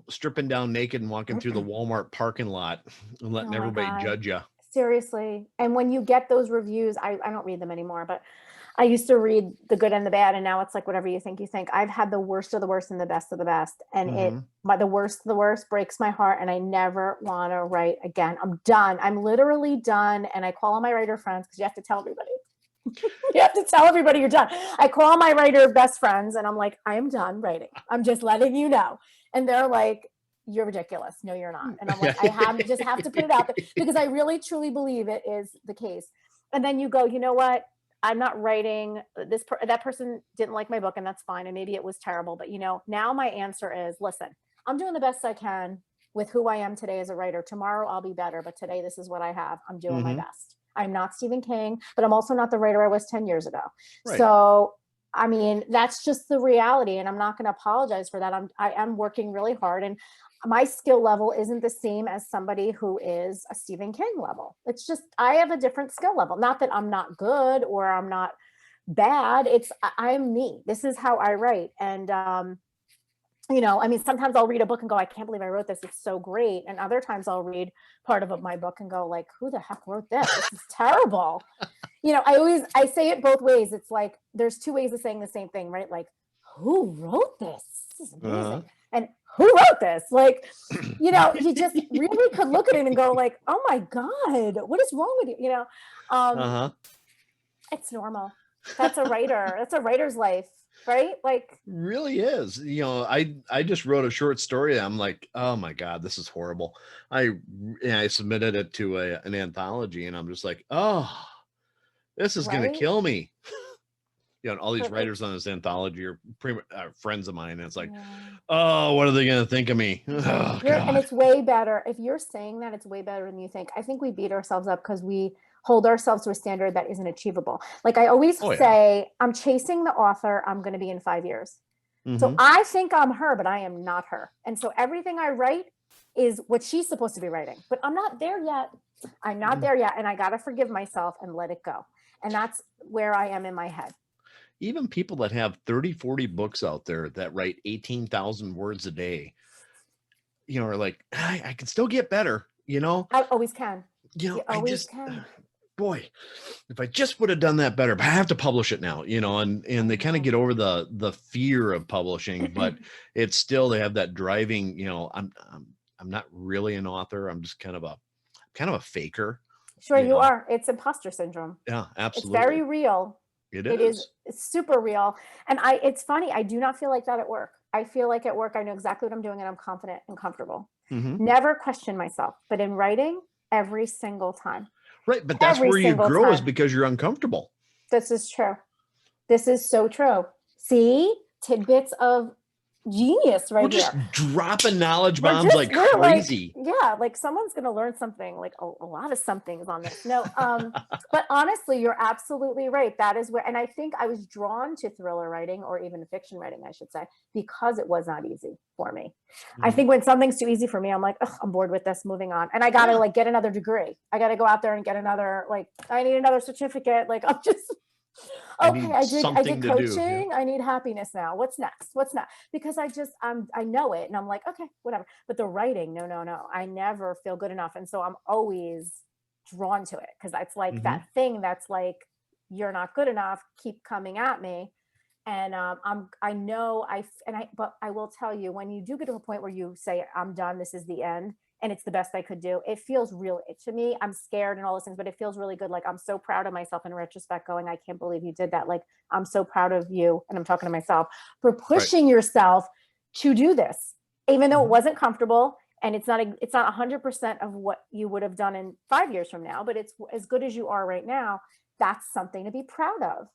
stripping down naked and walking through the Walmart parking lot and letting everybody judge you. Seriously. And when you get those reviews, I don't read them anymore, but I used to read the good and the bad. And now it's like, whatever you think. I've had the worst of the worst and the best of the best. And the worst of the worst breaks my heart. And I never want to write again. I'm done. I'm literally done. And I call all my writer friends because you have to tell everybody. You have to tell everybody you're done. I call my writer best friends and I'm like, I am done writing. I'm just letting you know. And they're like, you're ridiculous. No, you're not. And I'm like, I just have to put it out there because I really truly believe it is the case. And then you go, you know what? I'm not writing that person didn't like my book, and that's fine. And maybe it was terrible, but now my answer is, listen, I'm doing the best I can with who I am today as a writer. Tomorrow I'll be better, but today this is what I have. I'm doing my best. I'm not Stephen King, but I'm also not the writer I was 10 years ago. Right. So, I mean, that's just the reality, and I'm not going to apologize for that. I am working really hard, and my skill level isn't the same as somebody who is a Stephen King level. It's just, I have a different skill level. Not that I'm not good or I'm not bad. I'm me. This is how I write. And, I mean, sometimes I'll read a book and go, I can't believe I wrote this. It's so great. And other times I'll read part of my book and go like, who the heck wrote this? This is terrible. I say it both ways. It's like, there's two ways of saying the same thing, right? Like, who wrote this? This is amazing. And who wrote this? Like, you just really could look at it and go like, oh my God, what is wrong with you? It's normal. That's a writer. That's a writer's life. Right? Like, really is. I just wrote a short story. I'm like, oh my God, this is horrible. I submitted it to an anthology, and I'm just like, oh, this is going to kill me. All these writers on this anthology are friends of mine, and it's like, oh, what are they going to think of me? Oh, God. And it's way better. If you're saying that, it's way better than you think. I think we beat ourselves up because we hold ourselves to a standard that isn't achievable. Like I always say, I'm chasing the author I'm going to be in 5 years. So I think I'm her, but I am not her. And so everything I write is what she's supposed to be writing, but I'm not there yet. I'm not there yet. And I got to forgive myself and let it go. And that's where I am in my head. Even people that have 30, 40 books out there that write 18,000 words a day, are like, I can still get better, I always can. You always can. Boy, if I just would have done that better, but I have to publish it now, and they kind of get over the fear of publishing, but it's still, they have that driving, I'm not really an author. I'm just kind of a faker. Sure, you are. It's imposter syndrome. Yeah, absolutely. It's very real. It is. It's super real. And it's funny. I do not feel like that at work. I feel like at work, I know exactly what I'm doing and I'm confident and comfortable. Never question myself, but in writing, every single time. Right. But that's where you grow, is because you're uncomfortable. This is true. This is so true. See, tidbits of genius right here. Just dropping knowledge bombs like crazy. Like someone's going to learn something, like a lot of somethings on this. No, but honestly, you're absolutely right. That is where, and I think I was drawn to thriller writing, or even fiction writing, I should say, because it was not easy for me. I think when something's too easy for me, I'm like, I'm bored with this, moving on. And I got to get another degree. I got to go out there and get another, I need another certificate. I'm just, okay, I did coaching. I need happiness now. What's next? Because I know it, and I'm like, okay, whatever. But the writing, no. I never feel good enough. And so I'm always drawn to it, because that's like that thing that's like, you're not good enough, keep coming at me. And but I will tell you, when you do get to a point where you say, I'm done, this is the end, and it's the best I could do, it feels real to me. I'm scared and all those things, but it feels really good. Like, I'm so proud of myself in retrospect, going, I can't believe you did that. Like, I'm so proud of you. And I'm talking to myself for pushing yourself to do this, even though it wasn't comfortable. And it's not 100% of what you would have done in 5 years from now, but it's as good as you are right now. That's something to be proud of.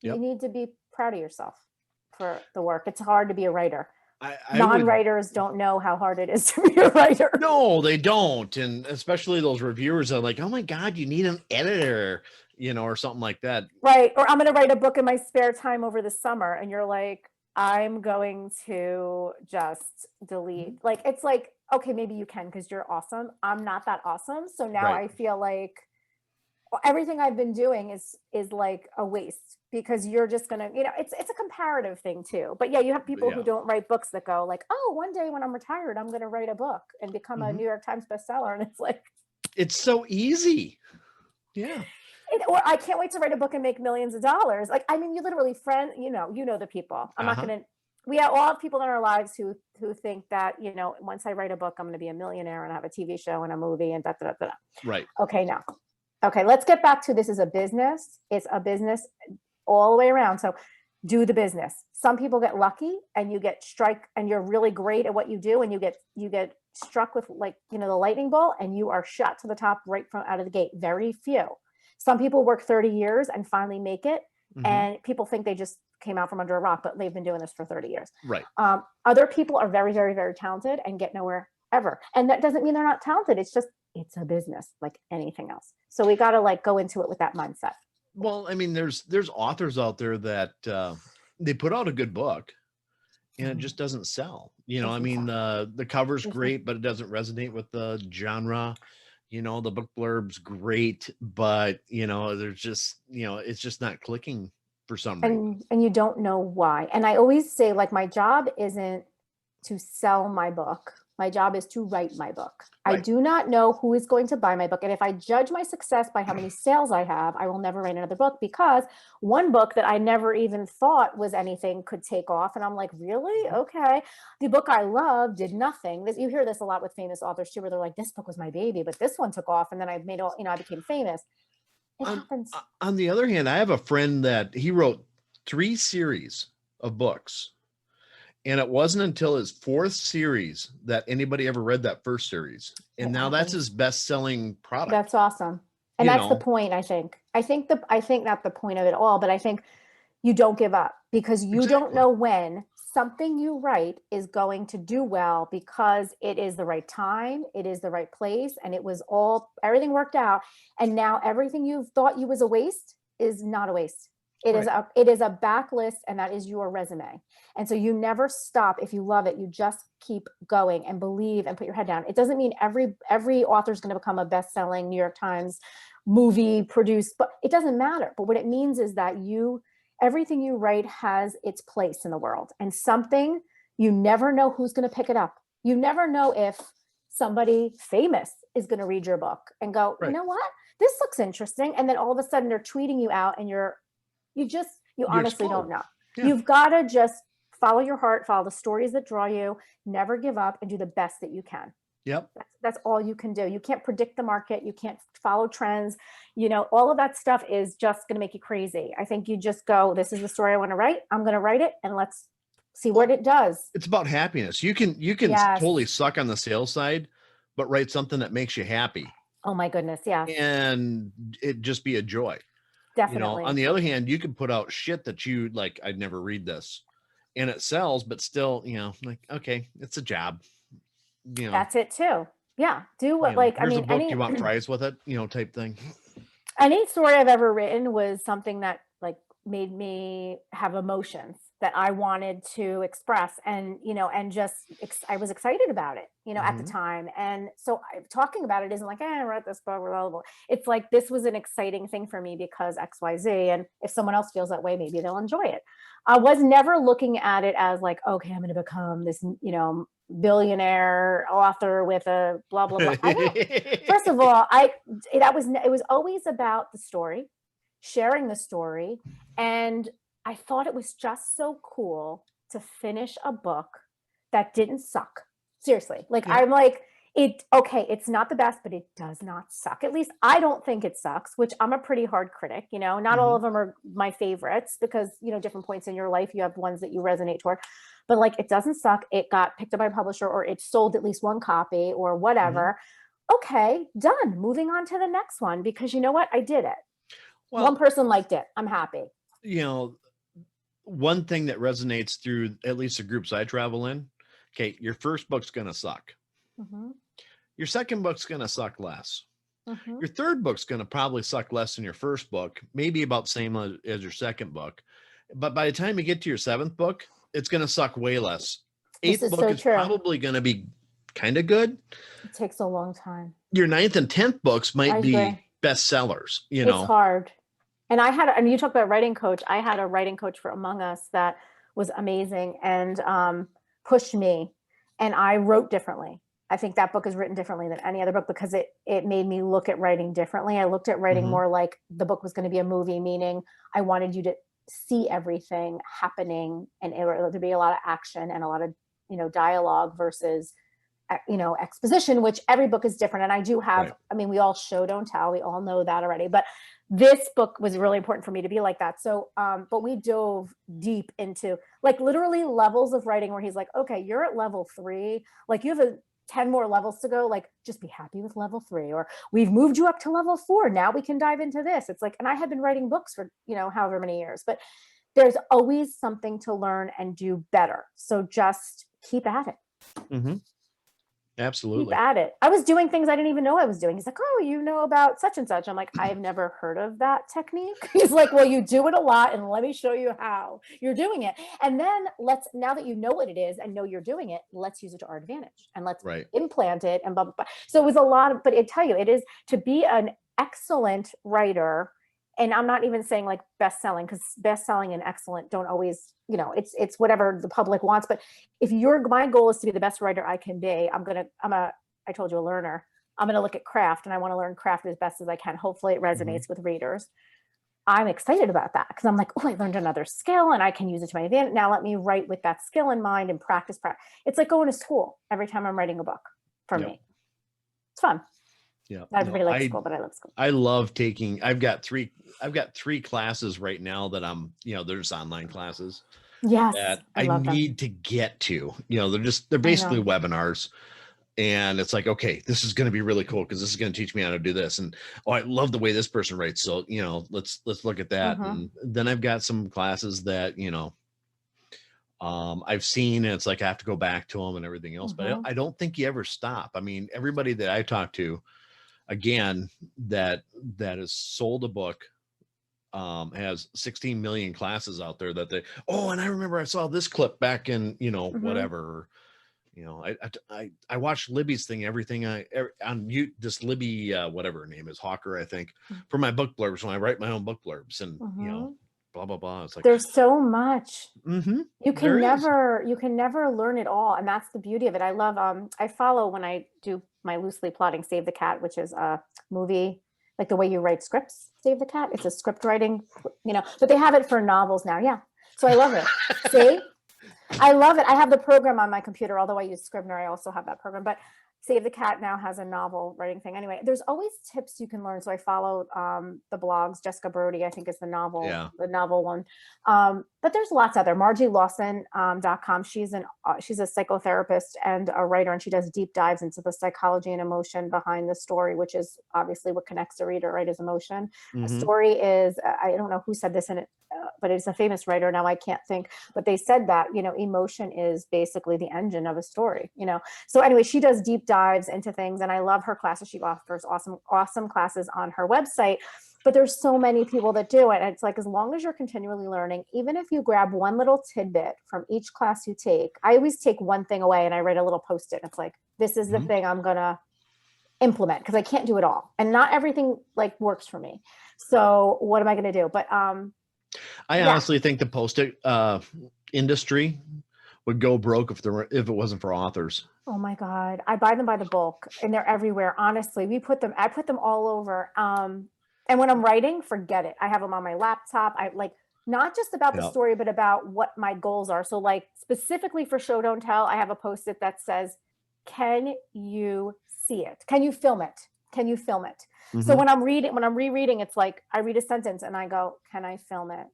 Yep. You need to be proud of yourself for the work. It's hard to be a writer. Non-writers don't know how hard it is to be a writer. No, they don't. And especially those reviewers are like, oh my God, you need an editor, or something like that. Right. Or I'm going to write a book in my spare time over the summer. And you're like, I'm going to just delete. Like, it's like, okay, maybe you can, because you're awesome. I'm not that awesome. So now I feel like everything I've been doing is like a waste, because you're just gonna, it's a comparative thing too. But you have people who don't write books that go like, oh, one day when I'm retired, I'm gonna write a book and become a New York Times bestseller. And it's like, it's so easy. Yeah. Or I can't wait to write a book and make millions of dollars. Like, I mean, you literally you know the people. I'm not gonna. We all have people in our lives who think that, once I write a book, I'm going to be a millionaire and have a TV show and a movie and da da da da. Right. Okay, now. Okay, let's get back to, this is a business. It's a business all the way around. So do the business. Some people get lucky and you get strike and you're really great at what you do and you get struck with like, you know, the lightning bolt and you are shot to the top right from out of the gate. Very few. Some people work 30 years and finally make it. And people think they just came out from under a rock, but they've been doing this for 30 years. Right. Other people are very, very, very talented and get nowhere ever. And that doesn't mean they're not talented. It's just, it's a business like anything else. So we got to like go into it with that mindset. Well, I mean, there's authors out there that they put out a good book and it just doesn't sell. You know, I mean, the cover's great, but it doesn't resonate with the genre. You know, the book blurb's great, but you know, there's just, you know, it's just not clicking for some reason. And you don't know why. And I always say, like, my job isn't to sell my book. My job is to write my book. Right. I do not know who is going to buy my book. And if I judge my success by how many sales I have, I will never write another book, because one book that I never even thought was anything could take off. And I'm like, really? Okay. The book I love did nothing. You hear this a lot with famous authors too, where they're like, this book was my baby, but this one took off. And then I made all, you know, I became famous. It happens. On the other hand, I have a friend that he wrote 3 series of books. And it wasn't until his 4th series that anybody ever read that first series. And now that's his best-selling product. That's awesome. And that's the point, I think. I think that's the point of it all, but I think you don't give up, because you don't know when something you write is going to do well, because it is the right time, it is the right place, and everything worked out. And now everything you thought you was a waste is not a waste. It is a backlist, and that is your resume. And so you never stop. If you love it, you just keep going and believe and put your head down. It doesn't mean every author is going to become a best-selling New York Times movie produced, but it doesn't matter. But what it means is that everything you write has its place in the world, and something, you never know who's going to pick it up. You never know if somebody famous is going to read your book and go, you know what, this looks interesting. And then all of a sudden they're tweeting you out, and you honestly don't know. Yeah. You've got to just follow your heart, follow the stories that draw you, never give up, and do the best that you can. Yep. That's all you can do. You can't predict the market. You can't follow trends. You know, all of that stuff is just going to make you crazy. I think you just go, this is the story I want to write. I'm going to write it, and let's see what it does. It's about happiness. You can totally suck on the sales side, but write something that makes you happy. Oh my goodness. Yeah. And it just be a joy. Definitely. You know, on the other hand, you can put out shit that you like, I'd never read this, and it sells, but still, you know, like, okay, it's a job. You know, that's it too. Yeah. Do what, like, I mean, a book, you want fries with it, you know, type thing. Any story I've ever written was something that like made me have emotions that I wanted to express, and, you know, and just, I was excited about it, you know, at the time. And so talking about it isn't like, I wrote this book, it's like, this was an exciting thing for me because XYZ. And if someone else feels that way, maybe they'll enjoy it. I was never looking at it as like, okay, I'm going to become this, you know, billionaire author with a blah, blah, blah. First of all, it was always about the story, sharing the story. And I thought it was just so cool to finish a book that didn't suck. Seriously. Like, I'm like, it's not the best, but it does not suck. At least I don't think it sucks, which I'm a pretty hard critic, you know, not all of them are my favorites, because, you know, different points in your life, you have ones that you resonate toward, but like, it doesn't suck. It got picked up by a publisher, or it sold at least one copy or whatever. Okay, done. Moving on to the next one, because you know what? I did it. Well, one person liked it. I'm happy. You know, one thing that resonates through at least the groups I travel in, okay, your first book's going to suck. Your second book's going to suck less. Your third book's going to probably suck less than your first book, maybe about the same as your second book. But by the time you get to your 7th book, it's going to suck way less. 8th book is probably going to be kind of good. It takes a long time. Your 9th and 10th books might be bestsellers, you know. It's hard. And you talk about writing coach. I had a writing coach for Among Us that was amazing and pushed me, and I wrote differently. I think that book is written differently than any other book, because it made me look at writing differently. I looked at writing more like the book was going to be a movie, meaning I wanted you to see everything happening, and to be a lot of action and a lot of, you know, dialogue versus exposition, which every book is different. And I do have, Right. I mean, we all show, don't tell. We all know that already, but this book was really important for me to be like that. So, but we dove deep into like literally levels of writing where he's like, okay, you're at level 3. Like you have 10 more levels to go. Like just be happy with level 3, or we've moved you up to level 4. Now we can dive into this. It's like, and I had been writing books for, however many years, but there's always something to learn and do better. So just keep at it. Mm-hmm. Absolutely. Keep at it. I was doing things I didn't even know I was doing. He's like, oh, you know about such and such. I'm like, I've never heard of that technique. He's like, well, you do it a lot and let me show you how you're doing it. And then now that you know what it is and know you're doing it, let's use it to our advantage and let's implant it and blah, blah, blah. So it was a lot of, but I tell you, it is to be an excellent writer. And I'm not even saying like best-selling, because best-selling and excellent don't always, it's whatever the public wants. But if my goal is to be the best writer I can be, I told you, a learner. I'm going to look at craft, and I want to learn craft as best as I can. Hopefully it resonates with readers. I'm excited about that because I'm like, oh, I learned another skill and I can use it to my advantage. Now let me write with that skill in mind and practice. It's like going to school every time I'm writing a book for me. It's fun. Yeah. Not everybody likes school, but I love school. I love taking, I've got three classes right now that I'm, there's online classes. Yes. That I need to get to, they're basically webinars. And it's like, okay, this is going to be really cool because this is going to teach me how to do this. And, oh, I love the way this person writes. So, let's look at that. And then I've got some classes that, I've seen, and it's like, I have to go back to them and everything else, but I don't think you ever stop. I mean, everybody that I talk to, again, that has sold a book, has 16 million classes out there that and I remember I saw this clip back in, whatever, I watched Libby's thing, on mute, this Libby, whatever her name is, Hawker, I think, for my book blurbs, when I write my own book blurbs and, blah, blah, blah. It's like, there's so much. You can is. never learn it all. And that's the beauty of it. I love, I follow, when I do my loosely plotting, Save the Cat, which is a movie, like the way you write scripts, Save the Cat. It's a script writing, but they have it for novels now. Yeah. So I love it. See, I love it. I have the program on my computer, although I use Scrivener. I also have that program, but Save the Cat now has a novel writing thing. Anyway, there's always tips you can learn. So I follow the blogs. Jessica Brody, I think, is the novel one. But there's lots other. MargieLawson.com. She's a psychotherapist and a writer, and she does deep dives into the psychology and emotion behind the story, which is obviously what connects the reader, right? Is emotion. A story is, I don't know who said this in it, but it's a famous writer. Now I can't think, but they said that, emotion is basically the engine of a story, So anyway, she does deep dives into things, and I love her classes. She offers awesome classes on her website, but there's so many people that do it. And it's like, as long as you're continually learning, even if you grab one little tidbit from each class you take, I always take one thing away and I write a little post-it. It's like, this is the thing I'm going to implement, because I can't do it all. And not everything like works for me. So what am I going to do? But, I honestly think the post-it industry would go broke if it wasn't for authors. Oh my God. I buy them by the bulk and they're everywhere. Honestly, I put them all over. And when I'm writing, forget it. I have them on my laptop. I like, not just about the story, but about what my goals are. So like specifically for Show Don't Tell, I have a post-it that says, can you see it? Can you film it? Can you film it? So when I'm rereading, it's like, I read a sentence and I go, can I film it?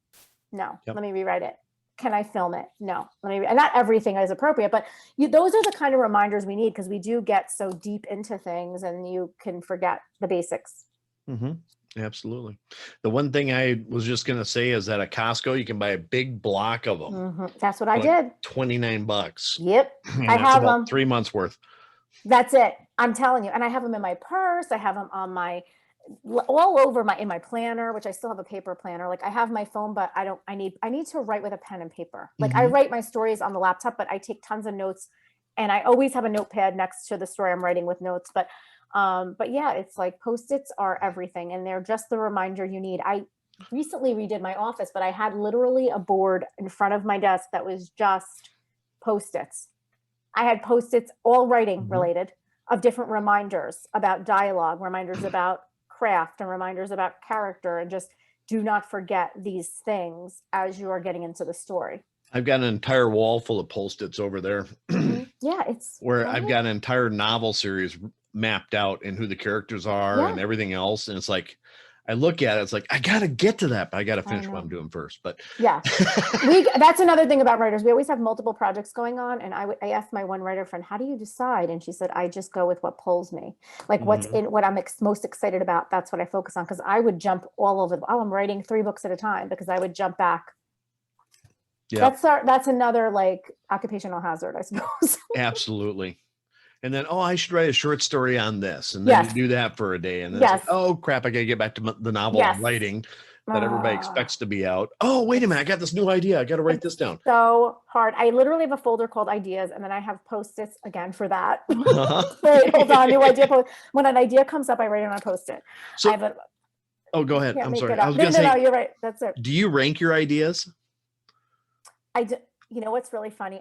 No, let me rewrite it. Can I film it? No, and not everything is appropriate, but those are the kind of reminders we need, because we do get so deep into things and you can forget the basics. Absolutely. The one thing I was just going to say is that at Costco, you can buy a big block of them. That's what I did. $29. Yep. I have about 3 months worth. That's it. I'm telling you. And I have them in my purse. I have them on all over in my planner, which I still have a paper planner. Like I have my phone, but I need to write with a pen and paper. Like I write my stories on the laptop, but I take tons of notes, and I always have a notepad next to the story I'm writing with notes. But yeah, it's like Post-its are everything, and they're just the reminder you need. I recently redid my office, but I had literally a board in front of my desk that was just Post-its. I had Post-its, all writing related, of different reminders about dialogue, reminders about craft, and reminders about character, and just do not forget these things as you are getting into the story. I've got an entire wall full of Post-its over there. Yeah, it's where right? I've got an entire novel series mapped out and who the characters are and everything else. And it's like, I look at it, it's like, I got to get to that, but I got to finish what I'm doing first. But yeah, that's another thing about writers. We always have multiple projects going on. And I asked my one writer friend, how do you decide? And she said, I just go with what pulls me. Like what's in what I'm most excited about. That's what I focus on. Cause I would jump all over. I'm writing 3 books at a time because I would jump back. Yeah. That's another like occupational hazard, I suppose. Absolutely. And then, I should write a short story on this. And then you do that for a day. And then it's like, oh, crap, I got to get back to the novel I'm writing that everybody expects to be out. Oh, wait a minute. I got this new idea. I got to write this down. So hard. I literally have a folder called ideas. And then I have Post-its again for that. Wait, hold on. New idea. When an idea comes up, I write it on a Post-it. So, go ahead. I'm sorry. I was going to say, no, you're right. That's it. Do you rank your ideas? I do. You know what's really funny?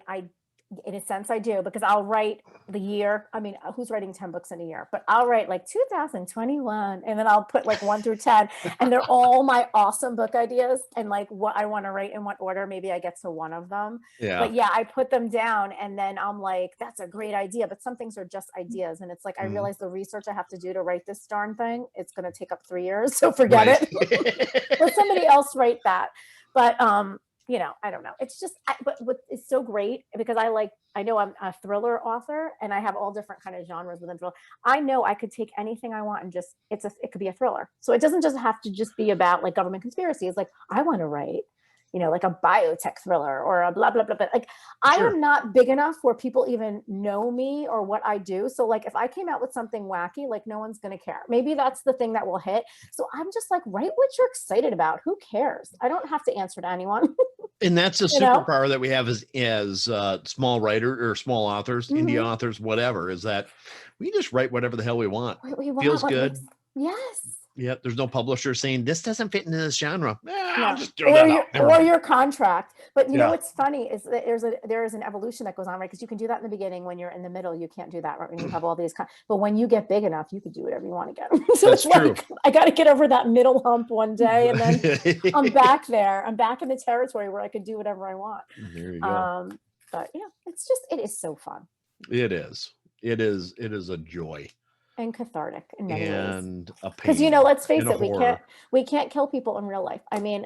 In a sense, I do, because I'll write the year. I mean, who's writing 10 books in a year? But I'll write like 2021, and then I'll put like 1 through 10, and they're all my awesome book ideas and like what I want to write in what order. Maybe I get to one of them. Yeah. But yeah, I put them down, and then I'm like, that's a great idea. But some things are just ideas, and it's like I realize the research I have to do to write this darn thing, it's going to take up 3 years. So forget it. Let somebody else write that. But I don't know. It's just, but what is so great, because I know I'm a thriller author, and I have all different kind of genres within thriller. I know I could take anything I want and just, it could be a thriller. So it doesn't just have to just be about like government conspiracy. It's like, I want to write, like a biotech thriller or a blah, blah, blah, blah. Like I am not big enough where people even know me or what I do. So like, if I came out with something wacky, like no one's going to care. Maybe that's the thing that will hit. So I'm just like, write what you're excited about. Who cares? I don't have to answer to anyone. And that's a superpower that we have as small writer or small authors, indie authors, whatever, is that we just write whatever the hell we want. Feels good. Yes. Yep. There's no publisher saying this doesn't fit into this genre. I'll just throw that out. Or your contract. But you know what's funny is that there is an evolution that goes on, right? Because you can do that in the beginning. When you're in the middle, you can't do that, right? When you have all these, but when you get big enough, you can do whatever you want again. So that's true. Like, I got to get over that middle hump one day, and then I'm back there. I'm back in the territory where I can do whatever I want. There you go. But it is so fun. It is. It is a joy. And cathartic in many ways. And a pain. Because let's face it, we can't kill people in real life. I mean,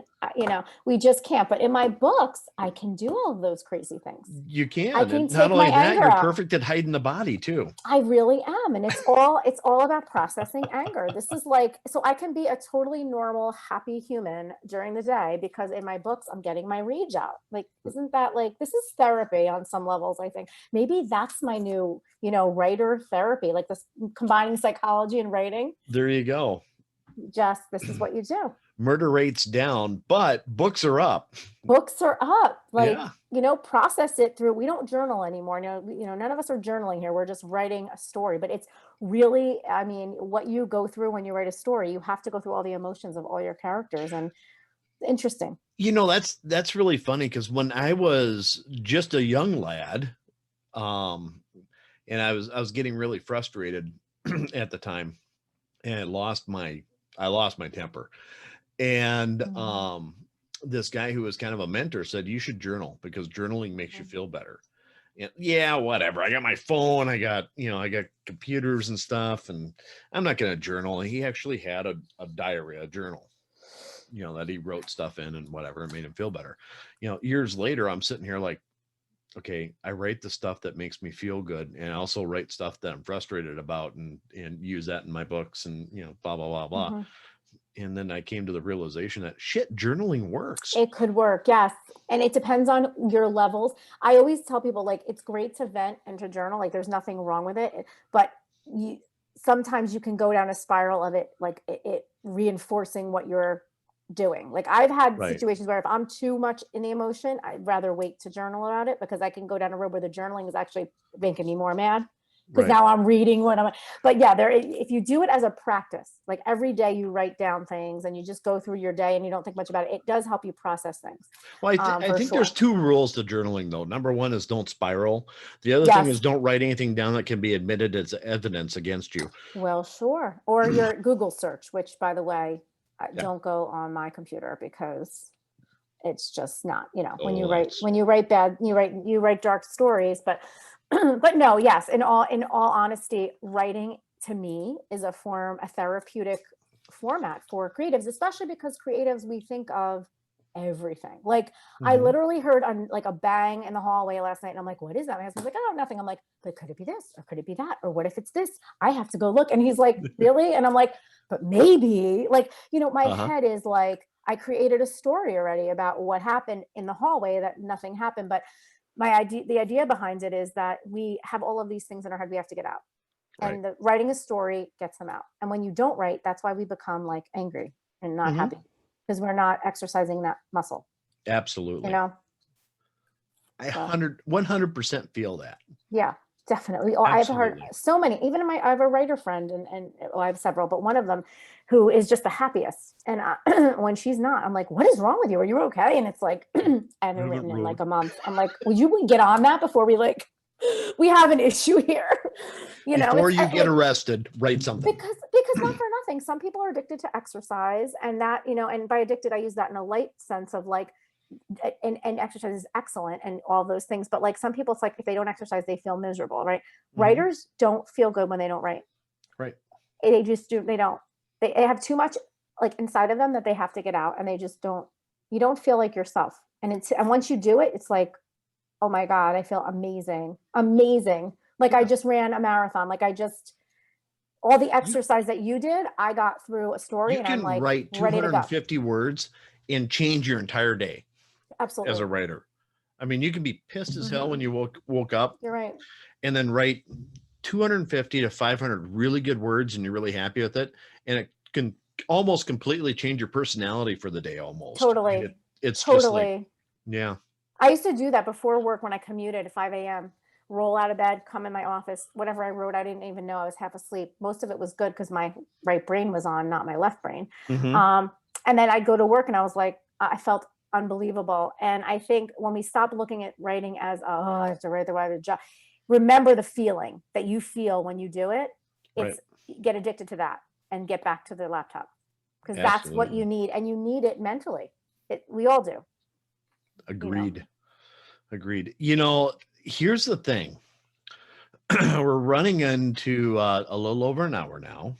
we just can't. But in my books, I can do all of those crazy things. You can. I can not only that, you're perfect at hiding the body too. I really am, and it's all about processing anger. This is like, so I can be a totally normal, happy human during the day because in my books, I'm getting my rage out. Like, isn't that like, this is therapy on some levels? I think maybe that's my new, writer therapy, like this combining psychology and writing. There you go. This is what you do. Murder rates down, but books are up. Books are up. Like, process it through. We don't journal anymore. None of us are journaling here. We're just writing a story, but it's really, I mean, what you go through when you write a story, you have to go through all the emotions of all your characters, and interesting. That's really funny, because when I was just a young lad, and I was getting really frustrated at the time, and I lost my temper. And this guy who was kind of a mentor said, you should journal because journaling makes you feel better. And whatever. I got my phone, I got computers and stuff, and I'm not going to journal. And he actually had a diary, a journal, that he wrote stuff in and whatever. It made him feel better. Years later, I'm sitting here like, okay, I write the stuff that makes me feel good, and I also write stuff that I'm frustrated about and use that in my books, and blah blah blah blah. And then I came to the realization that journaling works. It could work, yes, and it depends on your levels. I always tell people, like, it's great to vent and to journal, like there's nothing wrong with it, but sometimes you can go down a spiral of it, like it reinforcing what you're doing. Like I've had situations where if I'm too much in the emotion, I'd rather wait to journal about it, because I can go down a road where the journaling is actually making me more mad, because now I'm reading what I'm, but if you do it as a practice, like every day you write down things and you just go through your day and you don't think much about it, it does help you process things. Well, I think there's 2 rules to journaling though. Number 1 is don't spiral. The other thing is don't write anything down that can be admitted as evidence against you. Well, sure. Or your Google search, which by the way, don't go on my computer, because it's just not, when Oh, you write bad, you write dark stories, but but no, yes, in all honesty, writing to me is a therapeutic format for creatives, especially because creatives, we think of everything. Like I literally heard on like a bang in the hallway last night, and I'm like, what is that? My husband's like, oh, nothing. I'm like, but could it be this, or could it be that, or what if it's this? I have to go look. And he's like, really? And I'm like, but maybe, like, my head is like, I created a story already about what happened in the hallway, that nothing happened. But the idea behind it is that we have all of these things in our head we have to get out. Right. And writing a story gets them out. And when you don't write, that's why we become like angry and not happy, because we're not exercising that muscle. Absolutely. I 100% feel that. Yeah, definitely. Oh, I've heard so many, even I have a writer friend and I have several, but one of them who is just the happiest. And when she's not, I'm like, what is wrong with you? Are you okay? And it's like, I haven't written in like a month. I'm like, would you get on that before we have an issue here? Before you get arrested, write something. Because not for nothing, some people are addicted to exercise, and that, and by addicted, I use that in a light sense of like, and exercise is excellent and all those things. But like some people, it's like, if they don't exercise, they feel miserable, right? Writers don't feel good when they don't write. Right. They just do. They don't. They have too much like inside of them that they have to get out, and they just don't. You don't feel like yourself. And once you do it, it's like, oh my God, I feel amazing. Like I just ran a marathon. Like all the exercise that you did, I got through a story, and I'm like, write 250 words and change your entire day. Absolutely. As a writer. I mean, you can be pissed as hell when you woke up. You're right. And then write 250 to 500 really good words, and you're really happy with it. And it can almost completely change your personality for the day almost. Totally. It's totally. Just like, yeah. I used to do that before work when I commuted at 5 a.m. Roll out of bed, come in my office, whatever I wrote, I didn't even know. I was half asleep. Most of it was good because my right brain was on, not my left brain. And then I'd go to work, and I was like, I felt unbelievable. And I think when we stop looking at writing as, I have to write the right job, remember the feeling that you feel when you do it. It's get addicted to that and get back to the laptop, because that's what you need, and you need it mentally. We all do. Agreed. Here's the thing. We're running into a little over an hour now.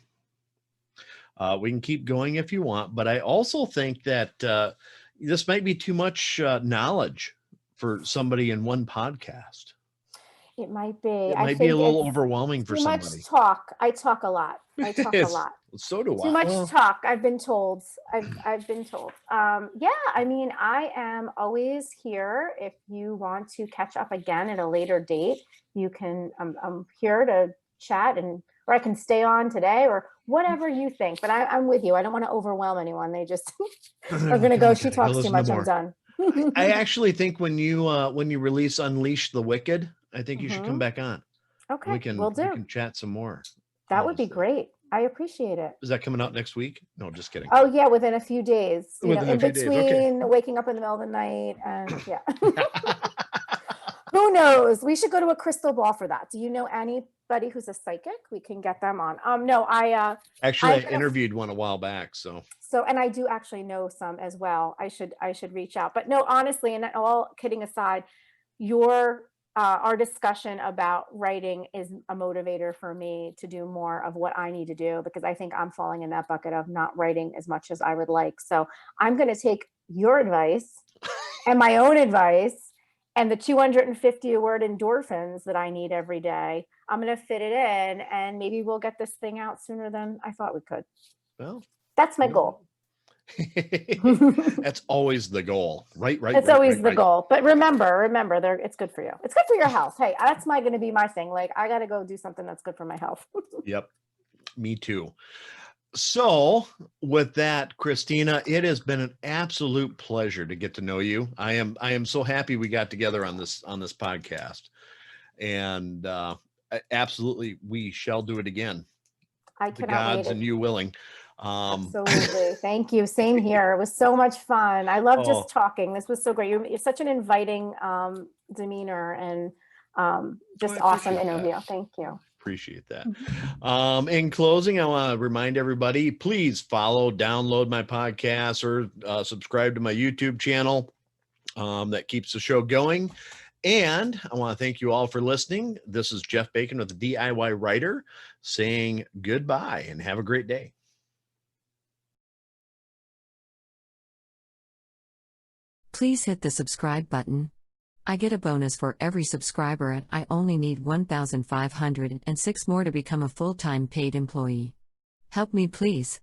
We can keep going if you want, but I also think that this might be too much knowledge for somebody in one podcast. It might be. It might be a little overwhelming for somebody. Too much talk. I talk a lot. A lot. So do I. Too much talk. I've been told. I've been told. Yeah. I mean, I am always here. If you want to catch up again at a later date, you can. I'm here to chat, or I can stay on today, or whatever you think. But I'm with you. I don't want to overwhelm anyone. They just are going to go. She talks too much. I'm done. I actually think when you release Unleash the Wicked, I think you should come back on. Okay, we can chat some more. That would be great. I appreciate it. Is that coming out next week? No, just kidding. Oh yeah, within a few days. In between days. Waking up in the middle of the night and yeah. Who knows? We should go to a crystal ball for that. Do you know anybody who's a psychic? We can get them on. No, I interviewed one a while back. So and I do actually know some as well. I should reach out. But no, honestly, and all kidding aside, our discussion about writing is a motivator for me to do more of what I need to do, because I think I'm falling in that bucket of not writing as much as I would like. So I'm going to take your advice and my own advice and the 250 word endorphins that I need every day. I'm going to fit it in, and maybe we'll get this thing out sooner than I thought we could. Well, that's my goal. That's always the goal, right? It's always the goal. But remember, it's good for you. It's good for your health. Hey, that's going to be my thing. Like, I got to go do something that's good for my health. Yep. Me too. So with that, Kristina, it has been an absolute pleasure to get to know you. I am so happy we got together on this podcast, and absolutely, we shall do it again. I cannot wait. And you willing. Absolutely. Thank you. Same here. It was so much fun. I love just talking. This was so great. You're such an inviting demeanor, and just awesome interview. Thank you. appreciate that. Mhm. In closing, I want to remind everybody, please follow, download my podcast, or subscribe to my YouTube channel. That keeps the show going. And I want to thank you all for listening. This is Jeff Bacon with the DIY Writer saying goodbye and have a great day. Please hit the subscribe button. I get a bonus for every subscriber, and I only need 1,506 more to become a full-time paid employee. Help me, please.